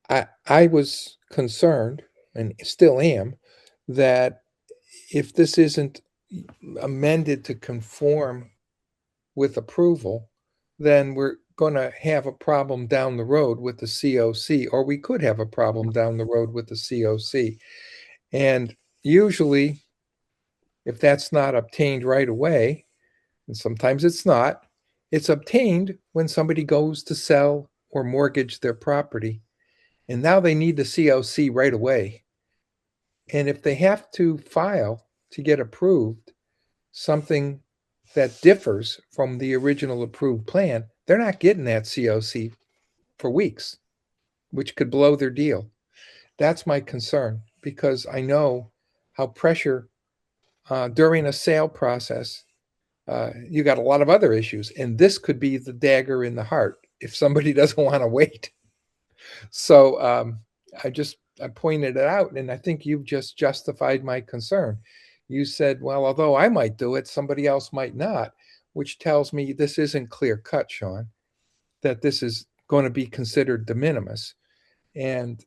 I was concerned and still am that if this isn't amended to conform with approval, then we're going to have a problem down the road with the COC, or we could have a problem down the road with the COC. And usually, if that's not obtained right away, and sometimes it's not, it's obtained when somebody goes to sell or mortgage their property. And now they need the COC right away. And if they have to file to get approved something that differs from the original approved plan, they're not getting that COC for weeks, which could blow their deal. That's my concern because I know how pressure during a sale process, you got a lot of other issues, and this could be the dagger in the heart if somebody doesn't want to wait. So I pointed it out, and I think you've just justified my concern. You said, well, although I might do it, somebody else might not, which tells me this isn't clear cut, Sean, that this is going to be considered de minimis. And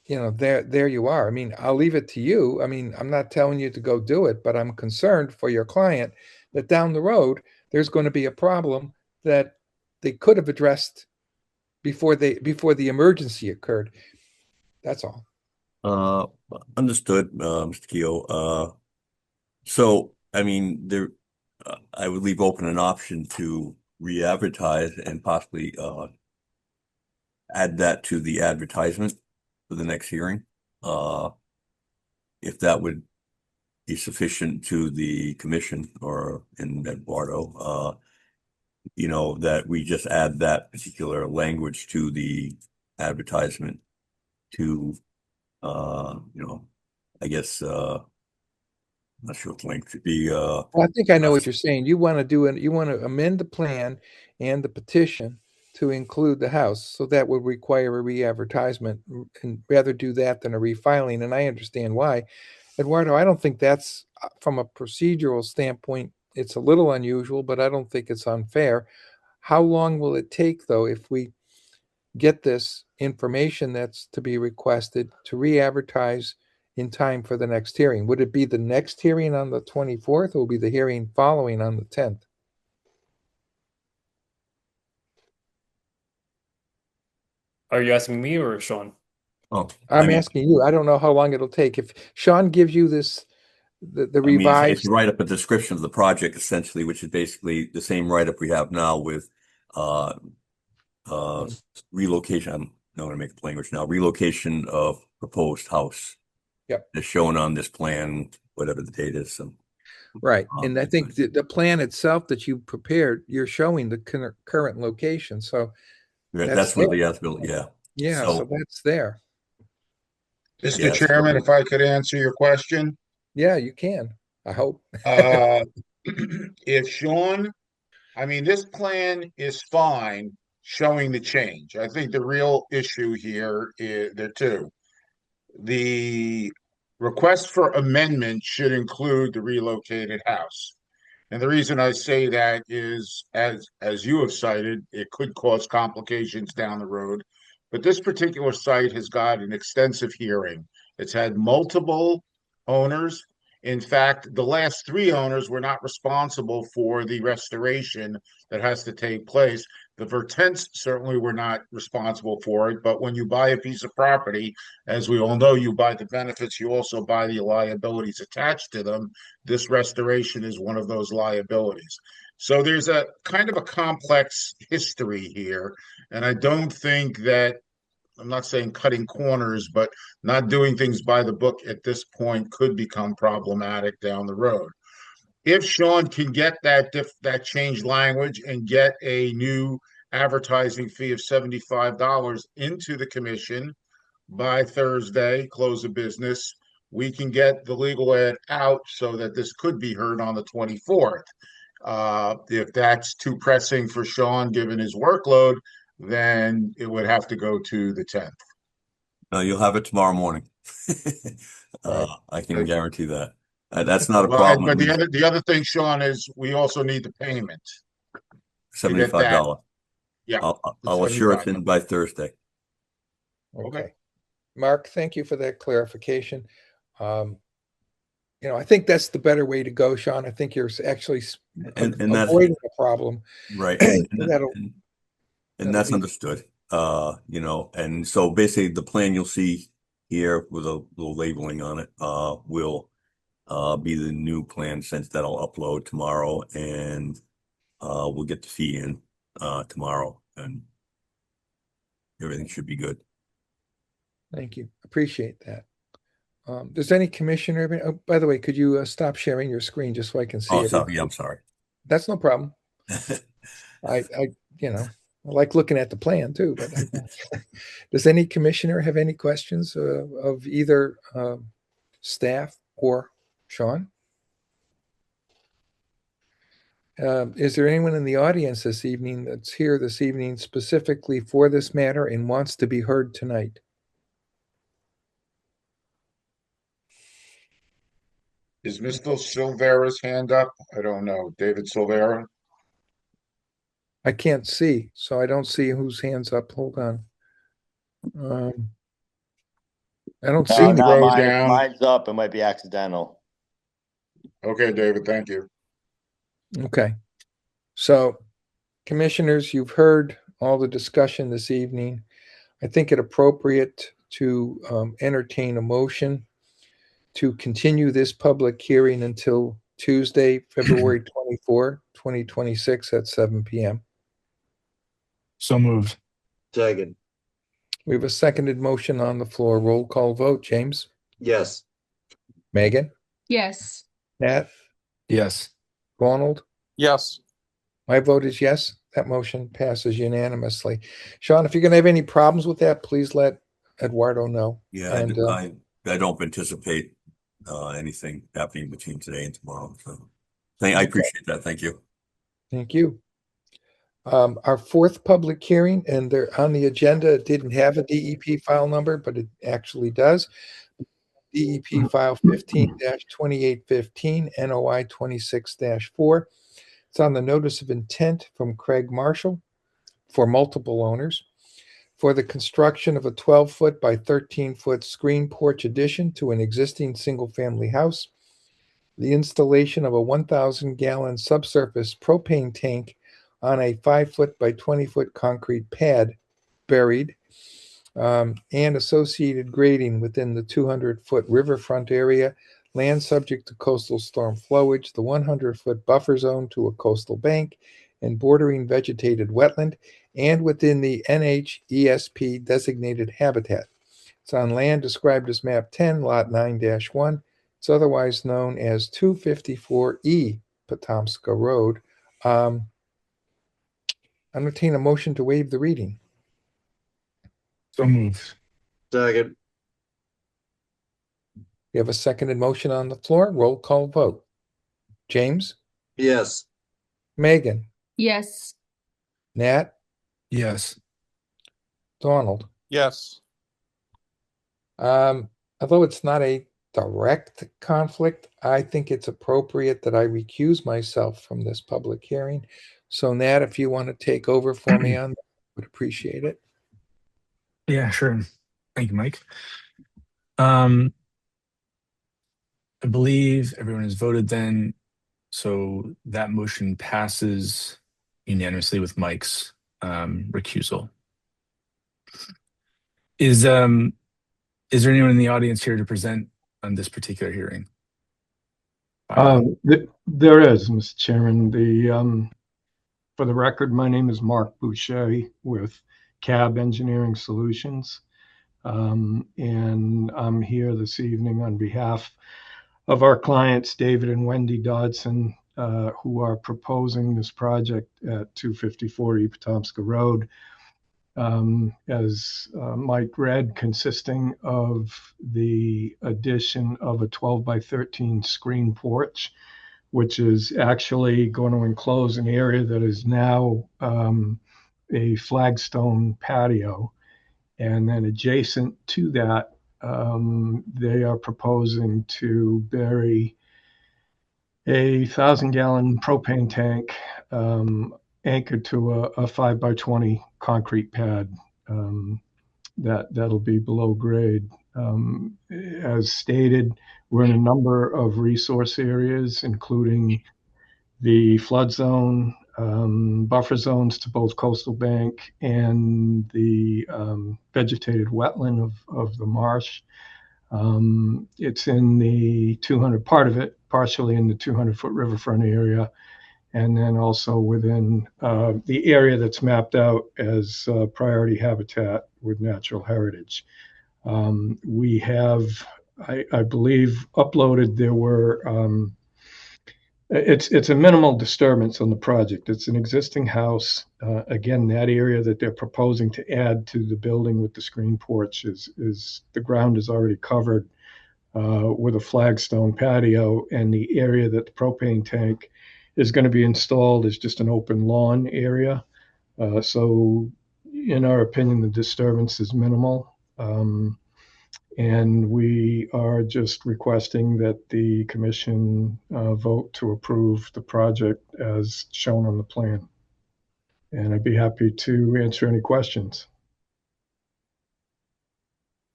there you are. I mean, I'll leave it to you. I mean, I'm not telling you to go do it, but I'm concerned for your client that down the road there's going to be a problem that they could have addressed before the emergency occurred. That's all. Understood, Mr. Keogh. So, I mean, I would leave open an option to re-advertise and possibly add that to the advertisement for the next hearing. If that would be sufficient to the commission or in Eduardo, that we just add that particular language to the advertisement to, I guess, I'm not sure what the link to be. Well, I think I know what you're saying. You want to amend the plan and the petition to include the house. So that would require a re-advertisement and rather do that than a refiling. And I understand why. Eduardo, I don't think that's from a procedural standpoint, it's a little unusual, but I don't think it's unfair. How long will it take, though, if we get this information that's to be requested to re-advertise in time for the next hearing? Would it be the next hearing on the 24th or will it be the hearing following on the 10th? Are you asking me or Sean? Oh, I'm asking you. I don't know how long it'll take. If Sean gives you this the I mean, it's revised. a write-up, a description of the project essentially, which is basically the same write-up we have now with relocation. I'm not going to make the language now. Relocation of proposed house. Yep. Is shown on this plan, whatever the date is. So, Right. And I think the plan itself that you prepared, you're showing the current location. So that's where the as-built, yeah. yeah, so that's there. Mr. Yes. Chairman, if I could answer your question. Yeah, you can. I hope. If Sean, I mean, this plan is fine showing the change. I think the real issue here is there too. The request for amendment should include the relocated house. And the reason I say that is, as you have cited, it could cause complications down the road. But this particular site has got an extensive hearing. It's had multiple owners. In fact, the last 3 owners were not responsible for the restoration that has to take place. The Vertents certainly were not responsible for it, but when you buy a piece of property, as we all know, you buy the benefits, you also buy the liabilities attached to them. This restoration is one of those liabilities. So there's a kind of a complex history here, and I don't think that, I'm not saying cutting corners, but not doing things by the book at this point could become problematic down the road. If Sean can get that changed language and get a new advertising fee of $75 into the commission by Thursday, close of business, we can get the legal ad out so that this could be heard on the 24th. If that's too pressing for Sean, given his workload, then it would have to go to the 10th. No, you'll have it tomorrow morning. I can guarantee that. That's not a problem. But the other thing, Sean, is we also need the payment. $75. Yeah. I'll assure it's in by Thursday. Okay. Mark, thank you for that clarification. I think that's the better way to go, Sean. I think you're actually avoiding the problem. Right. And that's understood. And so basically the plan you'll see here with a little labeling on it will be the new plan, since that'll upload tomorrow, and we'll get the fee in tomorrow, and everything should be good. Thank you. Appreciate that. Does any commissioner, oh, by the way, could you stop sharing your screen just so I can see it? Sorry. Yeah, I'm sorry. That's no problem. I like looking at the plan too, but does any commissioner have any questions of either staff or Sean? Is there anyone in the audience this evening that's here this evening specifically for this matter and wants to be heard tonight? Is Mr. Silvera's hand up? I don't know. David Silvera? I can't see, so I don't see whose hand's up. Hold on. I don't see any. Mine's up. It might be accidental. Okay, David, thank you. Okay. So, commissioners, you've heard all the discussion this evening. I think it appropriate to entertain a motion to continue this public hearing until Tuesday, February 24, 2026 at 7 p.m. So moved. Second. We have a seconded motion on the floor. Roll call vote. James? Yes. Megan? Yes. Nat? Yes. Ronald? Yes. My vote is yes. That motion passes unanimously. Sean, if you're going to have any problems with that, please let Eduardo know. Yeah, I don't anticipate anything happening between today and tomorrow. So I appreciate that. Thank you. Thank you. Our fourth public hearing, and they're on the agenda, it didn't have a DEP file number, but it actually does. DEP file 15-2815, NOI 26-4. It's on the notice of intent from Craig Marshall for multiple owners for the construction of a 12-foot by 13-foot screen porch addition to an existing single-family house, the installation of a 1,000-gallon subsurface propane tank on a 5-foot by 20-foot concrete pad buried, and associated grading within the 200-foot riverfront area land subject to coastal storm flowage, the 100-foot buffer zone to a coastal bank, and bordering vegetated wetland, and within the NHESP designated habitat. It's on land described as map 10, lot 9-1. It's otherwise known as 254E Potomska Road. Entertain a motion to waive the reading. So moved. Second. We have a seconded motion on the floor. Roll call vote. James? Yes. Megan? Yes. Nat? Yes. Donald? Yes. Although it's not a direct conflict, I think it's appropriate that I recuse myself from this public hearing. So Nat, if you want to take over for me on that, I would appreciate it. Yeah, sure. Thank you, Mike. I believe everyone has voted then, so that motion passes unanimously with Mike's recusal. Is there anyone in the audience here to present on this particular hearing? There is, Mr. Chairman. For the record, my name is Mark Boucher with CAB Engineering Solutions. And I'm here this evening on behalf of our clients, David and Wendy Dodson, who are proposing this project at 254 E Potomska Road. As Mike read, consisting of the addition of a 12 by 13 screen porch, which is actually going to enclose an area that is now a flagstone patio. And then adjacent to that, they are proposing to bury a 1,000-gallon propane tank anchored to a 5 by 20 concrete pad that'll be below grade. As stated, we're in a number of resource areas, including the flood zone, buffer zones to both coastal bank and the vegetated wetland of the marsh. It's in the 200, part of it, partially in the 200-foot riverfront area, and then also within the area that's mapped out as priority habitat with natural heritage. We have, I believe, uploaded, there were, it's a minimal disturbance on the project. It's an existing house. Again, that area that they're proposing to add to the building with the screen porch is the ground is already covered with a flagstone patio, and the area that the propane tank is going to be installed is just an open lawn area. So in our opinion, the disturbance is minimal. And we are just requesting that the commission vote to approve the project as shown on the plan. And I'd be happy to answer any questions.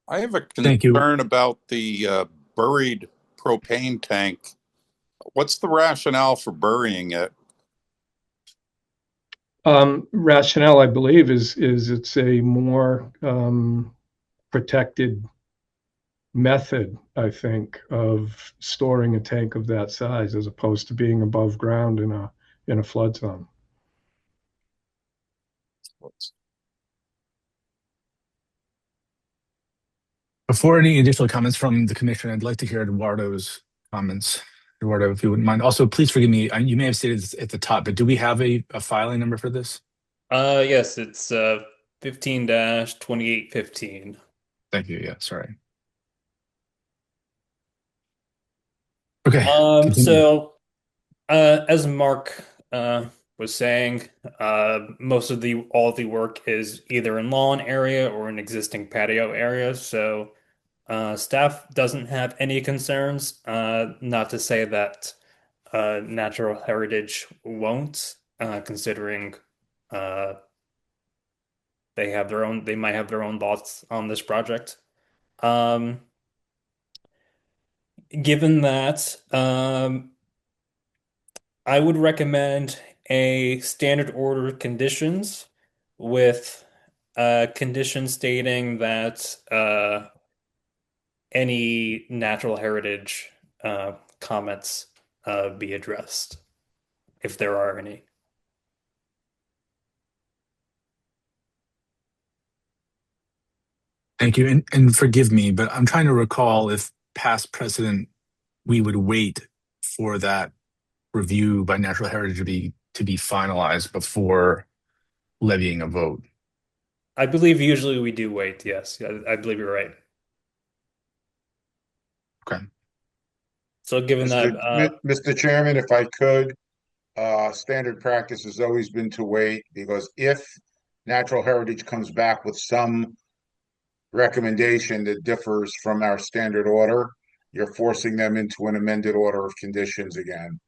I have a Thank you. concern about the buried propane tank. What's the rationale for burying it? Rationale, I believe, is it's a more protected method, I think, of storing a tank of that size as opposed to being above ground in a flood zone. Before any additional comments from the commission, I'd like to hear Eduardo's comments. Eduardo, if you wouldn't mind. Also, please forgive me, you may have stated this at the top, but do we have a filing number for this? Yes, it's 15-2815. Thank you. Yeah, sorry. Okay. So as Mark was saying, most of all of the work is either in lawn area or in existing patio area. So staff doesn't have any concerns. Not to say that natural heritage won't, considering they might have their own thoughts on this project. Given that, I would recommend a standard order of conditions with conditions stating that any natural heritage comments be addressed, if there are any. Thank you. And forgive me, but I'm trying to recall if past precedent, we would wait for that review by Natural Heritage to be finalized before levying a vote. I believe usually we do wait. Yes, I believe you're right. Okay. So given that, Mr. Chairman, if I could, standard practice has always been to wait, because if Natural Heritage comes back with some recommendation that differs from our standard order, you're forcing them into an amended order of conditions again.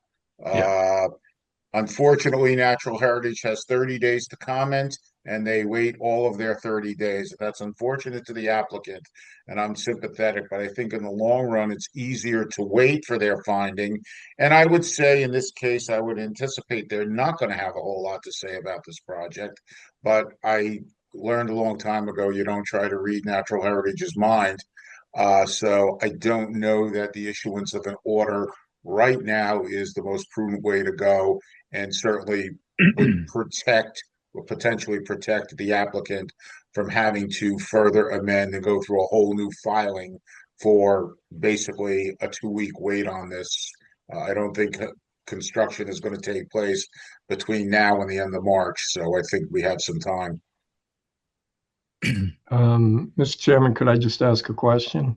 Unfortunately, Natural Heritage has 30 days to comment, and they wait all of their 30 days. That's unfortunate to the applicant, and I'm sympathetic, but I think in the long run, it's easier to wait for their finding. And I would say in this case, I would anticipate they're not going to have a whole lot to say about this project, but I learned a long time ago, you don't try to read Natural Heritage's mind. So I don't know that the issuance of an order right now is the most prudent way to go, and certainly would potentially protect the applicant from having to further amend and go through a whole new filing for basically a 2-week wait on this. I don't think construction is going to take place between now and the end of March, so I think we have some time. Mr. Chairman, could I just ask a question?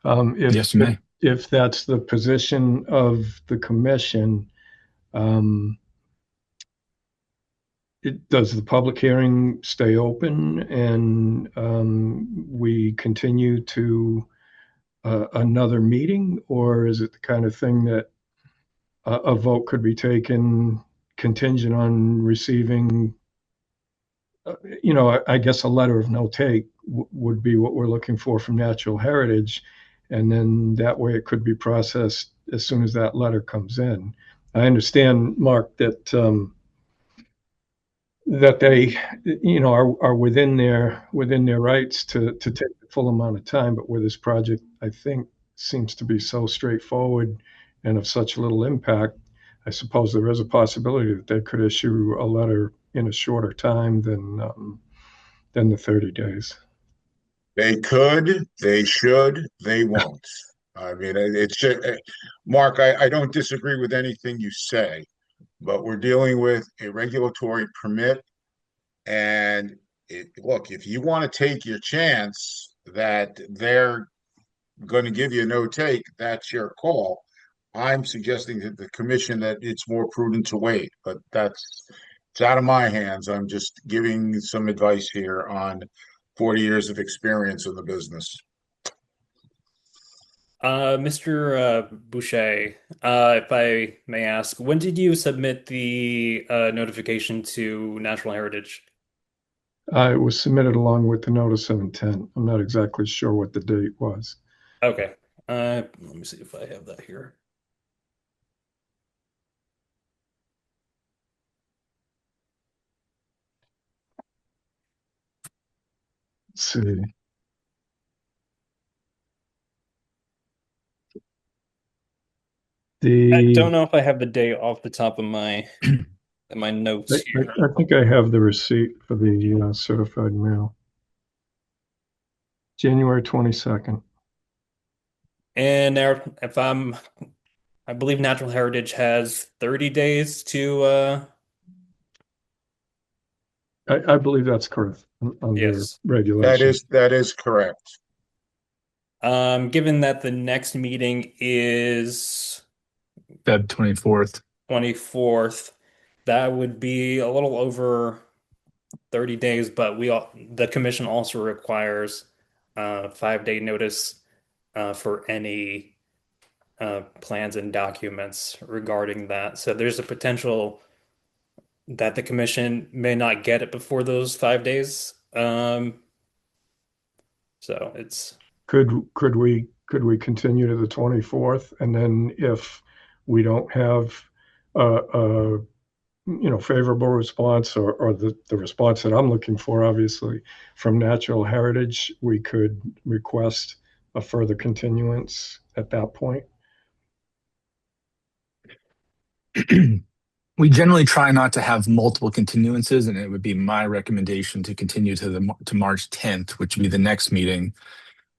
Yes, you may. If that's the position of the commission, does the public hearing stay open and we continue to another meeting, or is it the kind of thing that a vote could be taken contingent on receiving, I guess a letter of no take would be what we're looking for from Natural Heritage, and then that way it could be processed as soon as that letter comes in. I understand, Mark, that they, are within their rights to take the full amount of time, but where this project, I think, seems to be so straightforward and of such little impact, I suppose there is a possibility that they could issue a letter in a shorter time than the 30 days. They could, they should, they won't. I mean, it's just, Mark, I don't disagree with anything you say, but we're dealing with a regulatory permit. And look, if you want to take your chance that they're going to give you a no take, that's your call. I'm suggesting to the commission that it's more prudent to wait, but it's out of my hands. I'm just giving some advice here on 40 years of experience in the business. Mr. Boucher, if I may ask, when did you submit the notification to Natural Heritage? It was submitted along with the notice of intent. I'm not exactly sure what the date was. Okay. Let me see if I have that here. Let's see. I don't know if I have the date off the top of my notes here. I think I have the receipt for the certified mail. January 22nd. And there, I believe Natural Heritage has 30 days to. I believe that's correct. Yes, regulation. That is correct. Given that the next meeting is February 24th, that would be a little over 30 days, but the commission also requires 5-day notice for any plans and documents regarding that. So there's a potential that the commission may not get it before those 5 days. So it's Could we continue to the 24th, and then if we don't have a favorable response or the response that I'm looking for, obviously, from Natural Heritage, we could request a further continuance at that point? We generally try not to have multiple continuances, and it would be my recommendation to continue to March 10th, which would be the next meeting,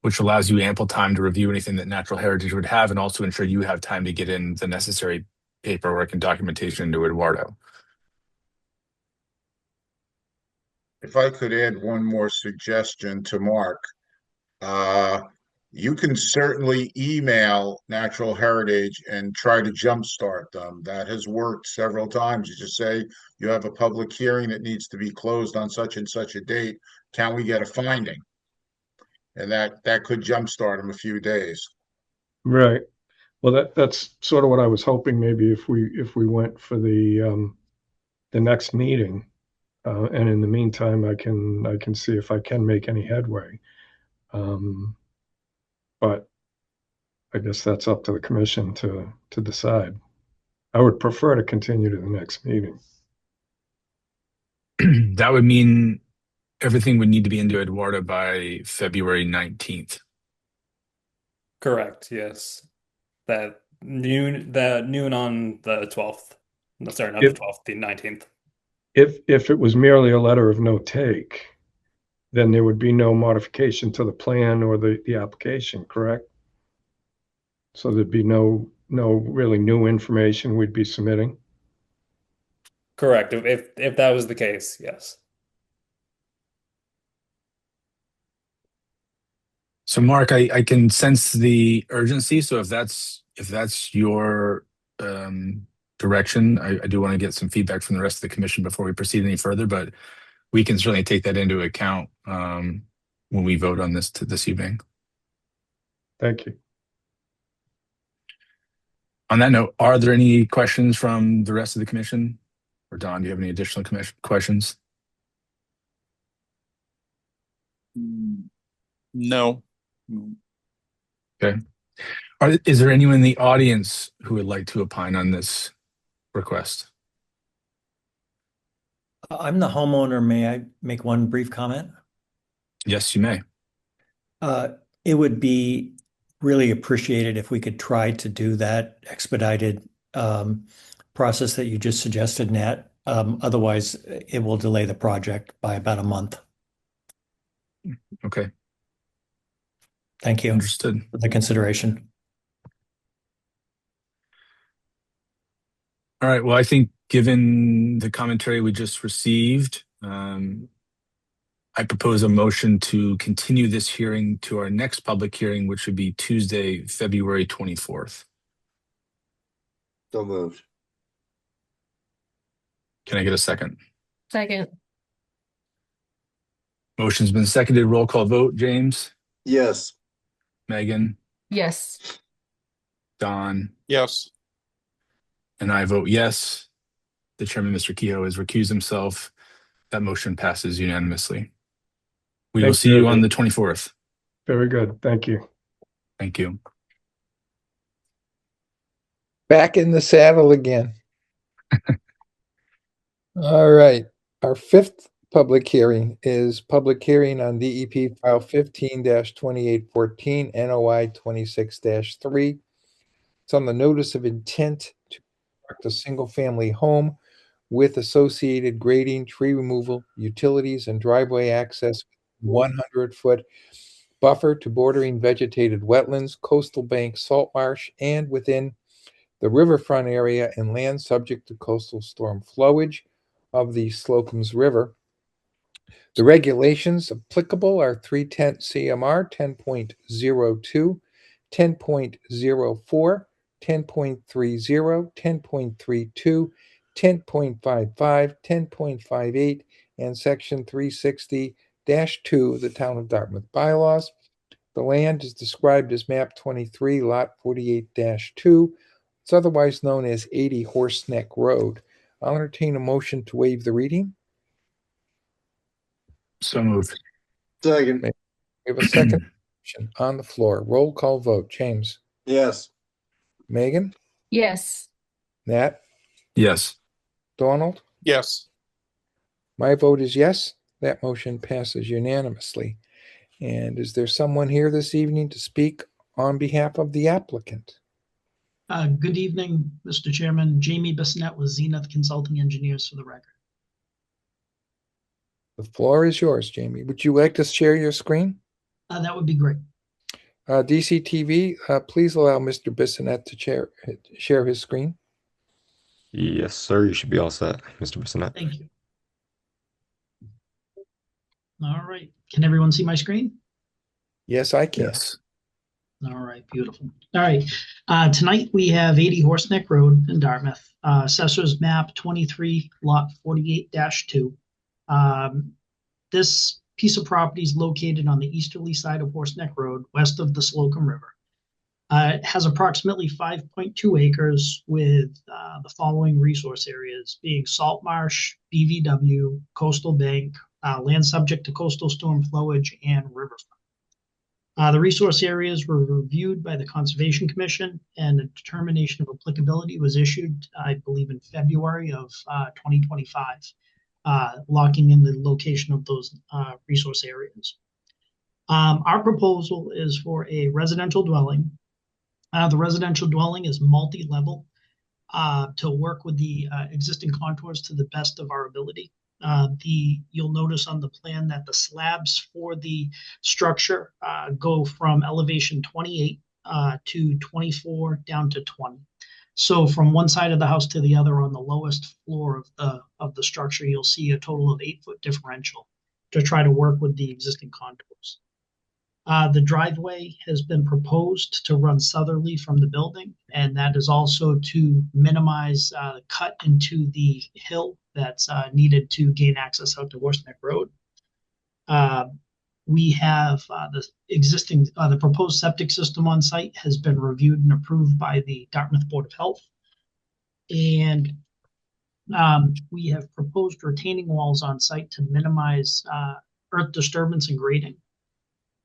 which allows you ample time to review anything that Natural Heritage would have, and also ensure you have time to get in the necessary paperwork and documentation into Eduardo. If I could add one more suggestion to Mark, you can certainly email Natural Heritage and try to jumpstart them. That has worked several times. You just say you have a public hearing that needs to be closed on such and such a date. Can we get a finding? And that could jumpstart them a few days. Right. Well, that's sort of what I was hoping. Maybe if we went for the next meeting, and in the meantime, I can see if I can make any headway. But I guess that's up to the commission to decide. I would prefer to continue to the next meeting. That would mean everything would need to be into Eduardo by February 19th. Correct. Yes. That noon on the 12th. No, sorry, not If- the 12th, the 19th. If it was merely a letter of no take, then there would be no modification to the plan or the application, correct? So there'd be no really new information we'd be submitting. Correct. If that was the case, yes. So Mark, I can sense the urgency. So if that's your direction, I do want to get some feedback from the rest of the commission before we proceed any further, but we can certainly take that into account when we vote on this evening. Thank you. On that note, are there any questions from the rest of the commission? Or Don, do you have any additional questions? No. Okay. Is there anyone in the audience who would like to opine on this request? I'm the homeowner. May I make one brief comment? Yes, you may. It would be really appreciated if we could try to do that expedited process that you just suggested, Nat. Otherwise, it will delay the project by about a month. Okay. Thank you Understood. for the consideration. All right. Well, I think given the commentary we just received, I propose a motion to continue this hearing to our next public hearing, which would be Tuesday, February 24th. So moved. Can I get a second? Second. Motion's been seconded. Roll call vote. James? Yes. Megan? Yes. Don? Yes. And I vote yes. The chairman, Mr. Kehoe, has recused himself. That motion passes unanimously. We will Thank see you, you on everyone. the 24th. Very good. Thank you. Thank you. Back in the saddle again. All right. Our fifth public hearing is public hearing on DEP file 15-2814 NOI 26-3. It's on the notice of intent to construct a single-family home with associated grading, tree removal, utilities, and driveway access, 100-foot buffer to bordering vegetated wetlands, coastal bank, salt marsh, and within the riverfront area and land subject to coastal storm flowage of the Slocum's River. The regulations applicable are 310 CMR 10.02, 10.04, 10.30, 10.32, 10.55, 10.58, and Section 360-2 of the Town of Dartmouth bylaws. The land is described as map 23, lot 48-2. It's otherwise known as 80 Horseneck Road. I'll entertain a motion to waive the reading. So moved. Second. We have a second motion on the floor. Roll call vote. James? Yes. Megan? Yes. Nat? Yes. Donald? Yes. My vote is yes. That motion passes unanimously. And is there someone here this evening to speak on behalf of the applicant? Good evening, Mr. Chairman. Jamie Bissonette with Zenith Consulting Engineers for the record. The floor is yours, Jamie. Would you like to share your screen? That would be great. DCTV, please allow Mr. Bissonette to share his screen. Yes, sir. You should be all set, Mr. Bissonette. Thank you. All right. Can everyone see my screen? Yes, I can. Yes. All right, beautiful. All right. Tonight we have 80 Horseneck Road in Dartmouth, Assessor's Map 23, Lot 48-2. This piece of property is located on the easterly side of Horseneck Road, west of the Slocum River. It has approximately 5.2 acres with the following resource areas being salt marsh, BVW, coastal bank, land subject to coastal storm flowage, and riverfront. The resource areas were reviewed by the Conservation Commission, and a determination of applicability was issued, I believe, in February of 2025, locking in the location of those resource areas. Our proposal is for a residential dwelling. The residential dwelling is multi-level to work with the existing contours to the best of our ability. You'll notice on the plan that the slabs for the structure go from elevation 28 to 24 down to 20. So from one side of the house to the other on the lowest floor of the structure, you'll see a total of 8-foot differential to try to work with the existing contours. The driveway has been proposed to run southerly from the building, and that is also to minimize the cut into the hill that's needed to gain access out to Horseneck Road. We have the proposed septic system on site has been reviewed and approved by the Dartmouth Board of Health. And we have proposed retaining walls on site to minimize earth disturbance and grading.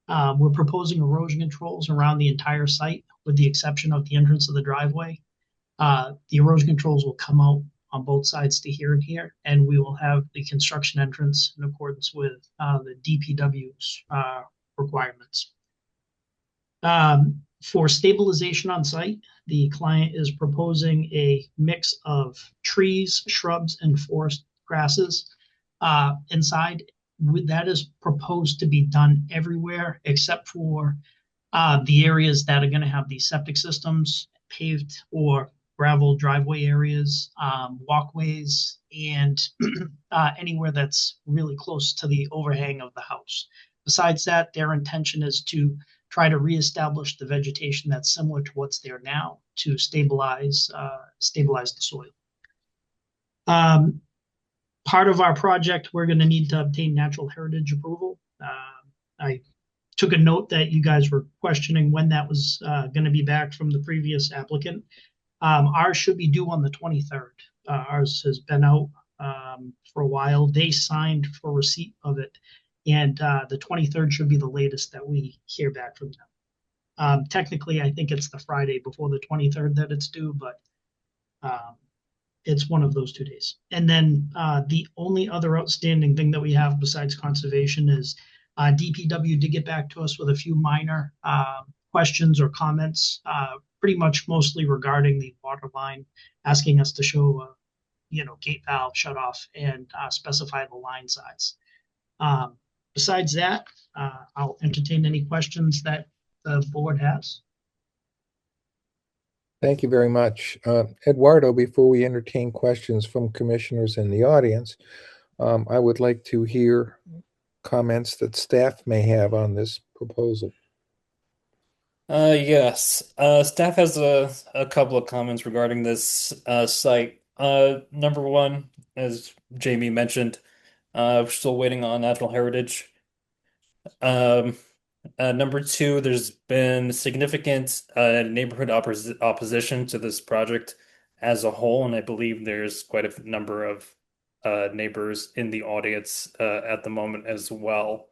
We're proposing erosion controls around the entire site with the exception of the entrance of the driveway. The erosion controls will come out on both sides to here and here, and we will have the construction entrance in accordance with the DPW's requirements. For stabilization on site, the client is proposing a mix of trees, shrubs, and forest grasses inside. That is proposed to be done everywhere except for the areas that are going to have these septic systems, paved or gravel driveway areas, walkways, and anywhere that's really close to the overhang of the house. Besides that, their intention is to try to reestablish the vegetation that's similar to what's there now to stabilize the soil. Part of our project, we're going to need to obtain natural heritage approval. I took a note that you guys were questioning when that was going to be back from the previous applicant. Ours should be due on the 23rd. Ours has been out for a while. They signed for receipt of it, and the 23rd should be the latest that we hear back from them. Technically, I think it's the Friday before the 23rd that it's due, but it's one of those 2 days. And then the only other outstanding thing that we have besides conservation is DPW did get back to us with a few minor questions or comments, pretty much mostly regarding the water line, asking us to show gate valve shut off and specify the line size. Besides that, I'll entertain any questions that the board has. Thank you very much. Eduardo, before we entertain questions from commissioners in the audience, I would like to hear comments that staff may have on this proposal. Yes. Staff has a couple of comments regarding this site. Number one, as Jamie mentioned, we're still waiting on natural heritage. Number two, there's been significant neighborhood opposition to this project as a whole, and I believe there's quite a number of neighbors in the audience at the moment as well.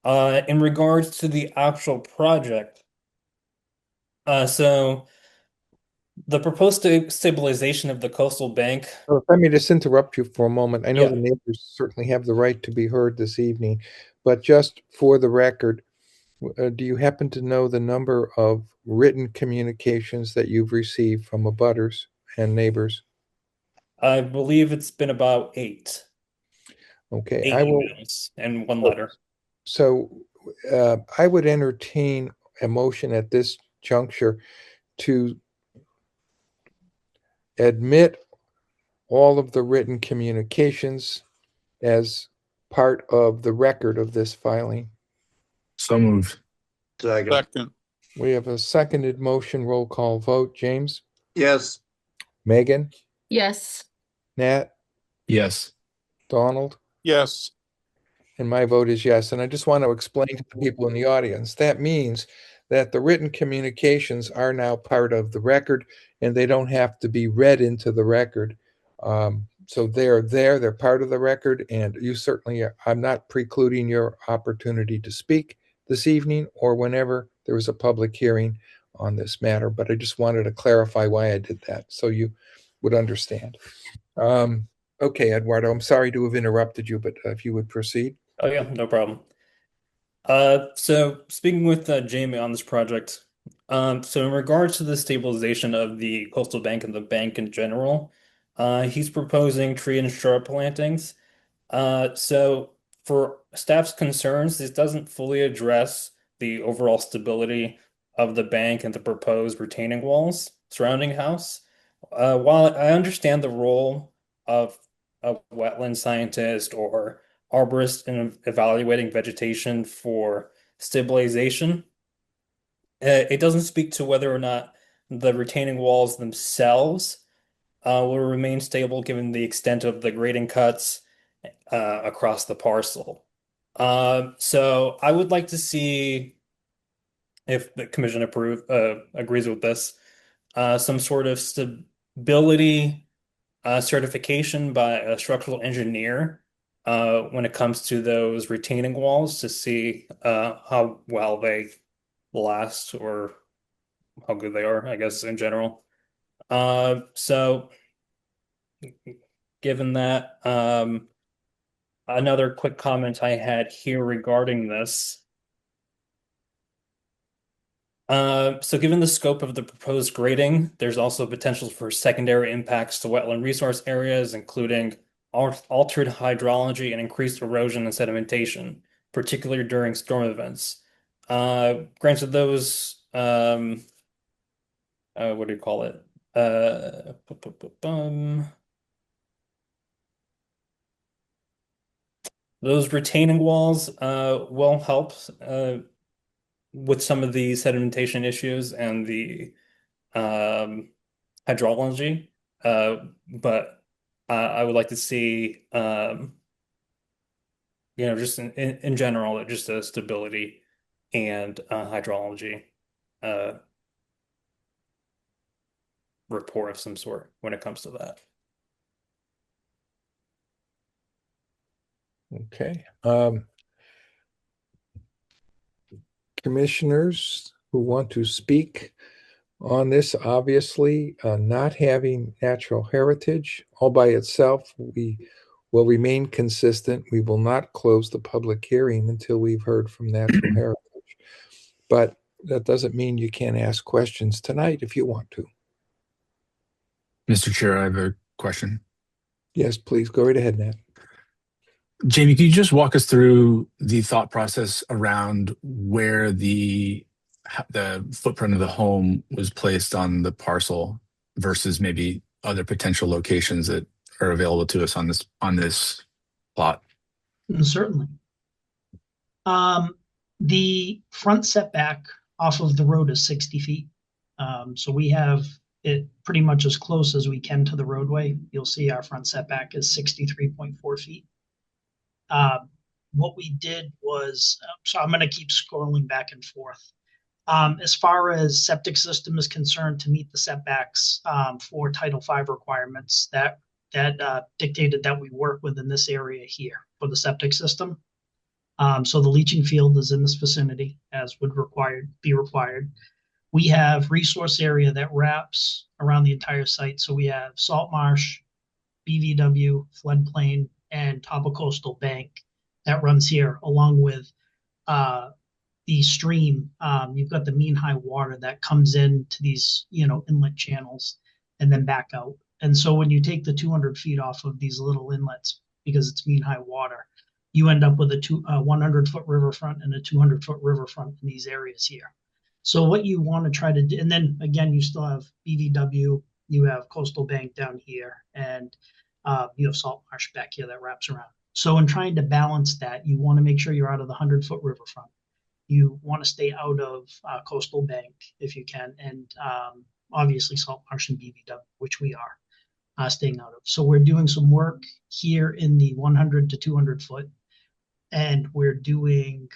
In regards to the actual project, so the proposed stabilization of the coastal bank. Let me just interrupt you for a moment. I know Yeah. the neighbors certainly have the right to be heard this evening, but just for the record, Do you happen to know the number of written communications that you've received from abutters and neighbors? I believe it's been about eight Okay, I will. emails and one letter. So I would entertain a motion at this juncture to admit all of the written communications as part of the record of this filing. So moved. Second. We have a seconded motion. Roll call vote. James? Yes. Megan? Yes. Nat? Yes. Donald? Yes. And my vote is yes. And I just want to explain to the people in the audience, that means that the written communications are now part of the record and they don't have to be read into the record. So they're there, they're part of the record, and you certainly, I'm not precluding your opportunity to speak this evening or whenever there is a public hearing on this matter, but I just wanted to clarify why I did that so you would understand. Okay, Eduardo, I'm sorry to have interrupted you, but if you would proceed. Oh yeah, no problem. So speaking with Jamie on this project, so in regards to the stabilization of the coastal bank and the bank in general, he's proposing tree and shrub plantings. So for staff's concerns, this doesn't fully address the overall stability of the bank and the proposed retaining walls surrounding house. While I understand the role of a wetland scientist or arborist in evaluating vegetation for stabilization, it doesn't speak to whether or not the retaining walls themselves will remain stable given the extent of the grading cuts across the parcel. So I would like to see, if the commission agrees with this, some sort of stability certification by a structural engineer when it comes to those retaining walls to see how well they last or how good they are, I guess, in general. So given that, another quick comment I had here regarding this. So given the scope of the proposed grading, there's also potential for secondary impacts to wetland resource areas, including altered hydrology and increased erosion and sedimentation, particularly during storm events. Granted, those, what do you call it? Those retaining walls will help with some of the sedimentation issues and the hydrology, but I would like to see, just in general, just a stability and hydrology report of some sort when it comes to that. Okay. Commissioners who want to speak on this, obviously, not having natural heritage all by itself, we will remain consistent. We will not close the public hearing until we've heard from natural heritage. But that doesn't mean you can't ask questions tonight if you want to. Mr. Chair, I have a question. Yes, please go right ahead, Nat. Jamie, can you just walk us through the thought process around where the footprint of the home was placed on the parcel versus maybe other potential locations that are available to us on this plot? Certainly. The front setback off of the road is 60 feet. So we have it pretty much as close as we can to the roadway. You'll see our front setback is 63.4 feet. What we did was, so I'm going to keep scrolling back and forth. As far as septic system is concerned, to meet the setbacks for Title V requirements, that dictated that we work within this area here for the septic system. So the leaching field is in this vicinity, as would be required. We have resource area that wraps around the entire site. So we have salt marsh, BVW, floodplain, and Taba Coastal Bank that runs here, along with the the stream, you've got the mean high water that comes into these, inlet channels and then back out. And so when you take the 200 feet off of these little inlets, because it's mean high water, you end up with a 100-foot riverfront and a 200-foot riverfront in these areas here. So what you want to try to do, and then again, you still have BVW, you have Coastal Bank down here, and you have Salt Marsh back here that wraps around. So in trying to balance that, you want to make sure you're out of the 100-foot riverfront. You want to stay out of Coastal Bank if you can, and obviously Salt Marsh and BVW, which we are staying out of. So we're doing some work here in the 100 to 200 foot, and we're doing,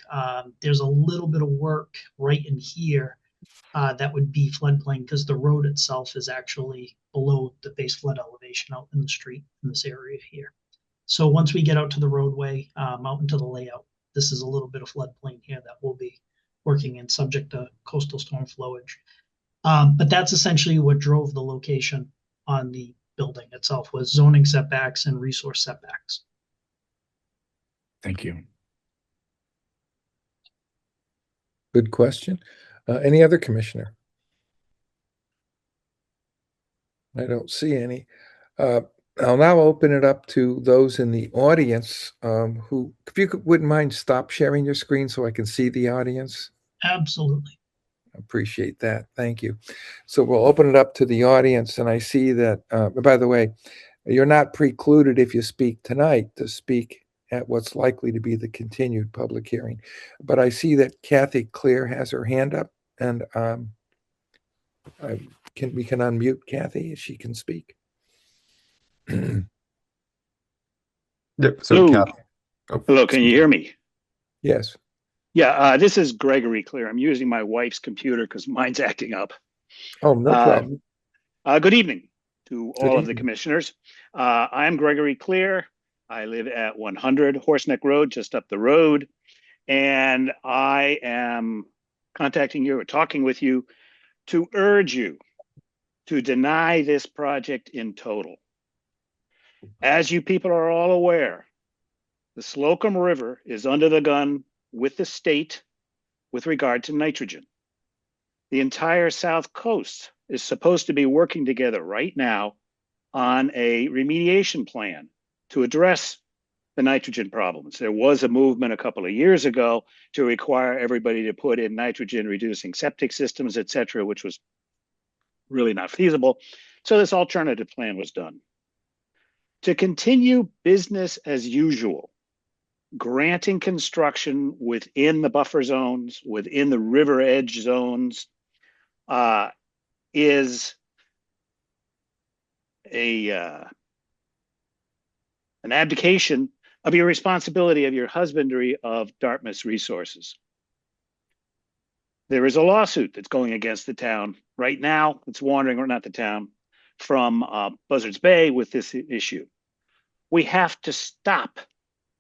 there's a little bit of work right in here that would be floodplain because the road itself is actually below the base flood elevation out in the street in this area here. So once we get out to the roadway, out into the layout, this is a little bit of floodplain here that we'll be working in, subject to coastal storm flowage. But that's essentially what drove the location on the building itself, was zoning setbacks and resource setbacks. Thank you. Good question. Any other commissioner? I don't see any. I'll now open it up to those in the audience who, if you wouldn't mind, stop sharing your screen so I can see the audience. Absolutely. Appreciate that. Thank you. So we'll open it up to the audience, and I see that, by the way, you're not precluded if you speak tonight to speak at what's likely to be the continued public hearing. But I see that Kathy Clear has her hand up, and we can unmute Kathy if she can speak. Yep. Hello. Kathy. Oh, Hello, can you hear me? Yes. Yeah, this is Gregory Clear. I'm using my wife's computer because mine's acting up. Oh, no problem. Good evening to Good all of the evening. commissioners. I'm Gregory Clear. I live at 100 Horseneck Road, just up the road. And I am contacting you or talking with you to urge you to deny this project in total. As you people are all aware, the Slocum River is under the gun with the state with regard to nitrogen. The entire South Coast is supposed to be working together right now on a remediation plan to address the nitrogen problems. There was a movement a couple of years ago to require everybody to put in nitrogen reducing septic systems, et cetera, which was really not feasible. So this alternative plan was done. To continue business as usual, granting construction within the buffer zones, within the river edge zones, is an abdication of your responsibility of your husbandry of Dartmouth's resources. There is a lawsuit that's going against the town right now. It's wandering, or not the town, from Buzzards Bay with this issue. We have to stop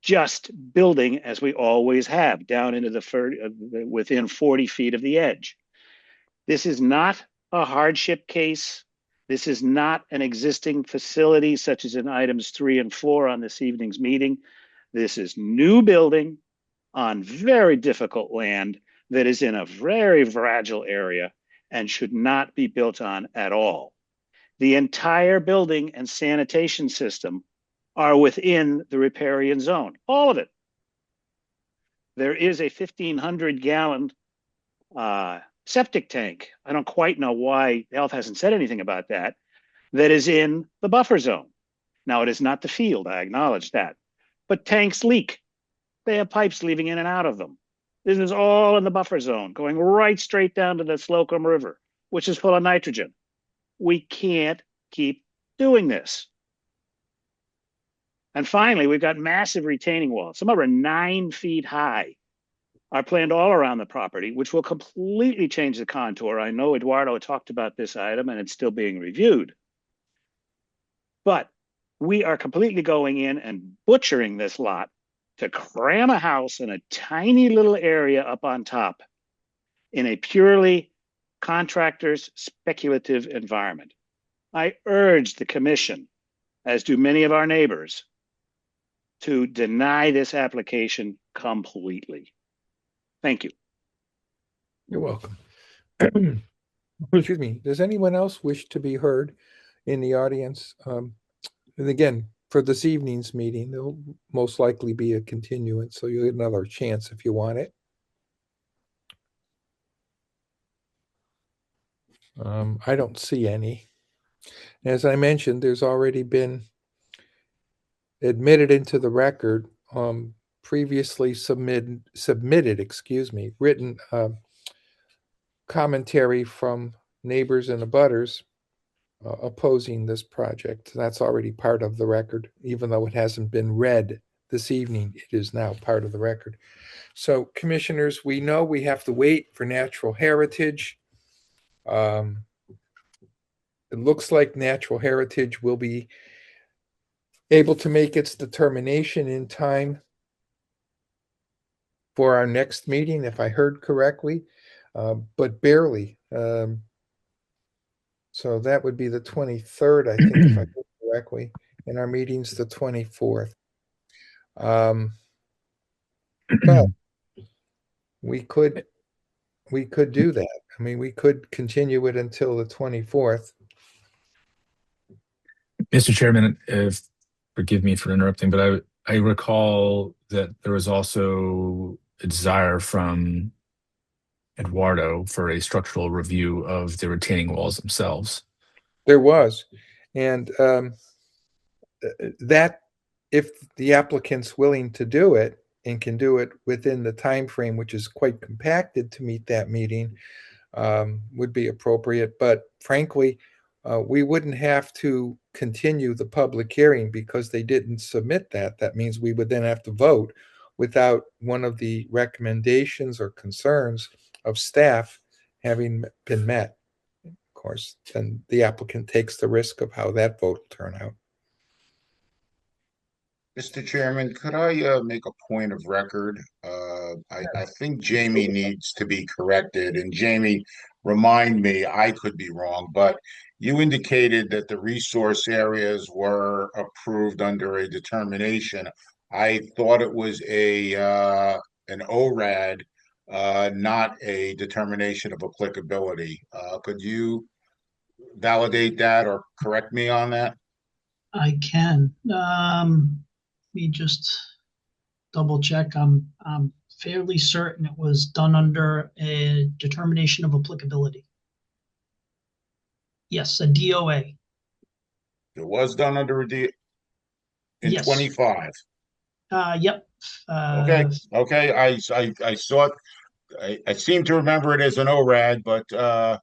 just building as we always have down into the within 40 feet of the edge. This is not a hardship case. This is not an existing facility such as in items 3 and 4 on this evening's meeting. This is new building on very difficult land that is in a very fragile area and should not be built on at all. The entire building and sanitation system are within the riparian zone, all of it. There is a 1,500 gallon septic tank. I don't quite know why health hasn't said anything about that. That is in the buffer zone. Now, it is not the field, I acknowledge that, but tanks leak. They have pipes leaving in and out of them. This is all in the buffer zone, going right straight down to the Slocum River, which is full of nitrogen. We can't keep doing this. And finally, we've got massive retaining walls. Some of them are 9 feet high, are planned all around the property, which will completely change the contour. I know Eduardo talked about this item and it's still being reviewed. But we are completely going in and butchering this lot to cram a house in a tiny little area up on top in a purely contractor's speculative environment. I urge the commission, as do many of our neighbors, to deny this application completely. Thank you. You're welcome. Excuse me. Does anyone else wish to be heard in the audience? And again, for this evening's meeting, there'll most likely be a continuance, so you'll get another chance if you want it. I don't see any. As I mentioned, there's already been admitted into the record, previously submitted, excuse me, written commentary from neighbors and abutters opposing this project. That's already part of the record, even though it hasn't been read this evening. It is now part of the record. So, commissioners, we know we have to wait for natural heritage. It looks like natural heritage will be able to make its determination in time for our next meeting, if I heard correctly, but barely. So that would be the 23rd, I think, if I heard correctly, and our meeting's the 24th. But we could do that. I mean, we could continue it until the 24th. Mr. Chairman, forgive me for interrupting, but I recall that there was also a desire from Eduardo for a structural review of the retaining walls themselves. There was, and that if the applicant's willing to do it and can do it within the time frame, which is quite compacted to meet that meeting, would be appropriate. But frankly, we wouldn't have to continue the public hearing because they didn't submit that. That means we would then have to vote without one of the recommendations or concerns of staff having been met. Of course, then the applicant takes the risk of how that vote will turn out. Mr. Chairman, could I make a point of record? I think Jamie needs to be corrected. And Jamie, remind me, I could be wrong, but you indicated that the resource areas were approved under a determination. I thought it was an ORAD, not a determination of applicability. Could you validate that or correct me on that? I can. Let me just double check. I'm fairly certain it was done under a determination of applicability. Yes, a DOA. It was done under a D in Yes. 25. Yep. Okay. I saw it. I seem to remember it as an ORAD, but I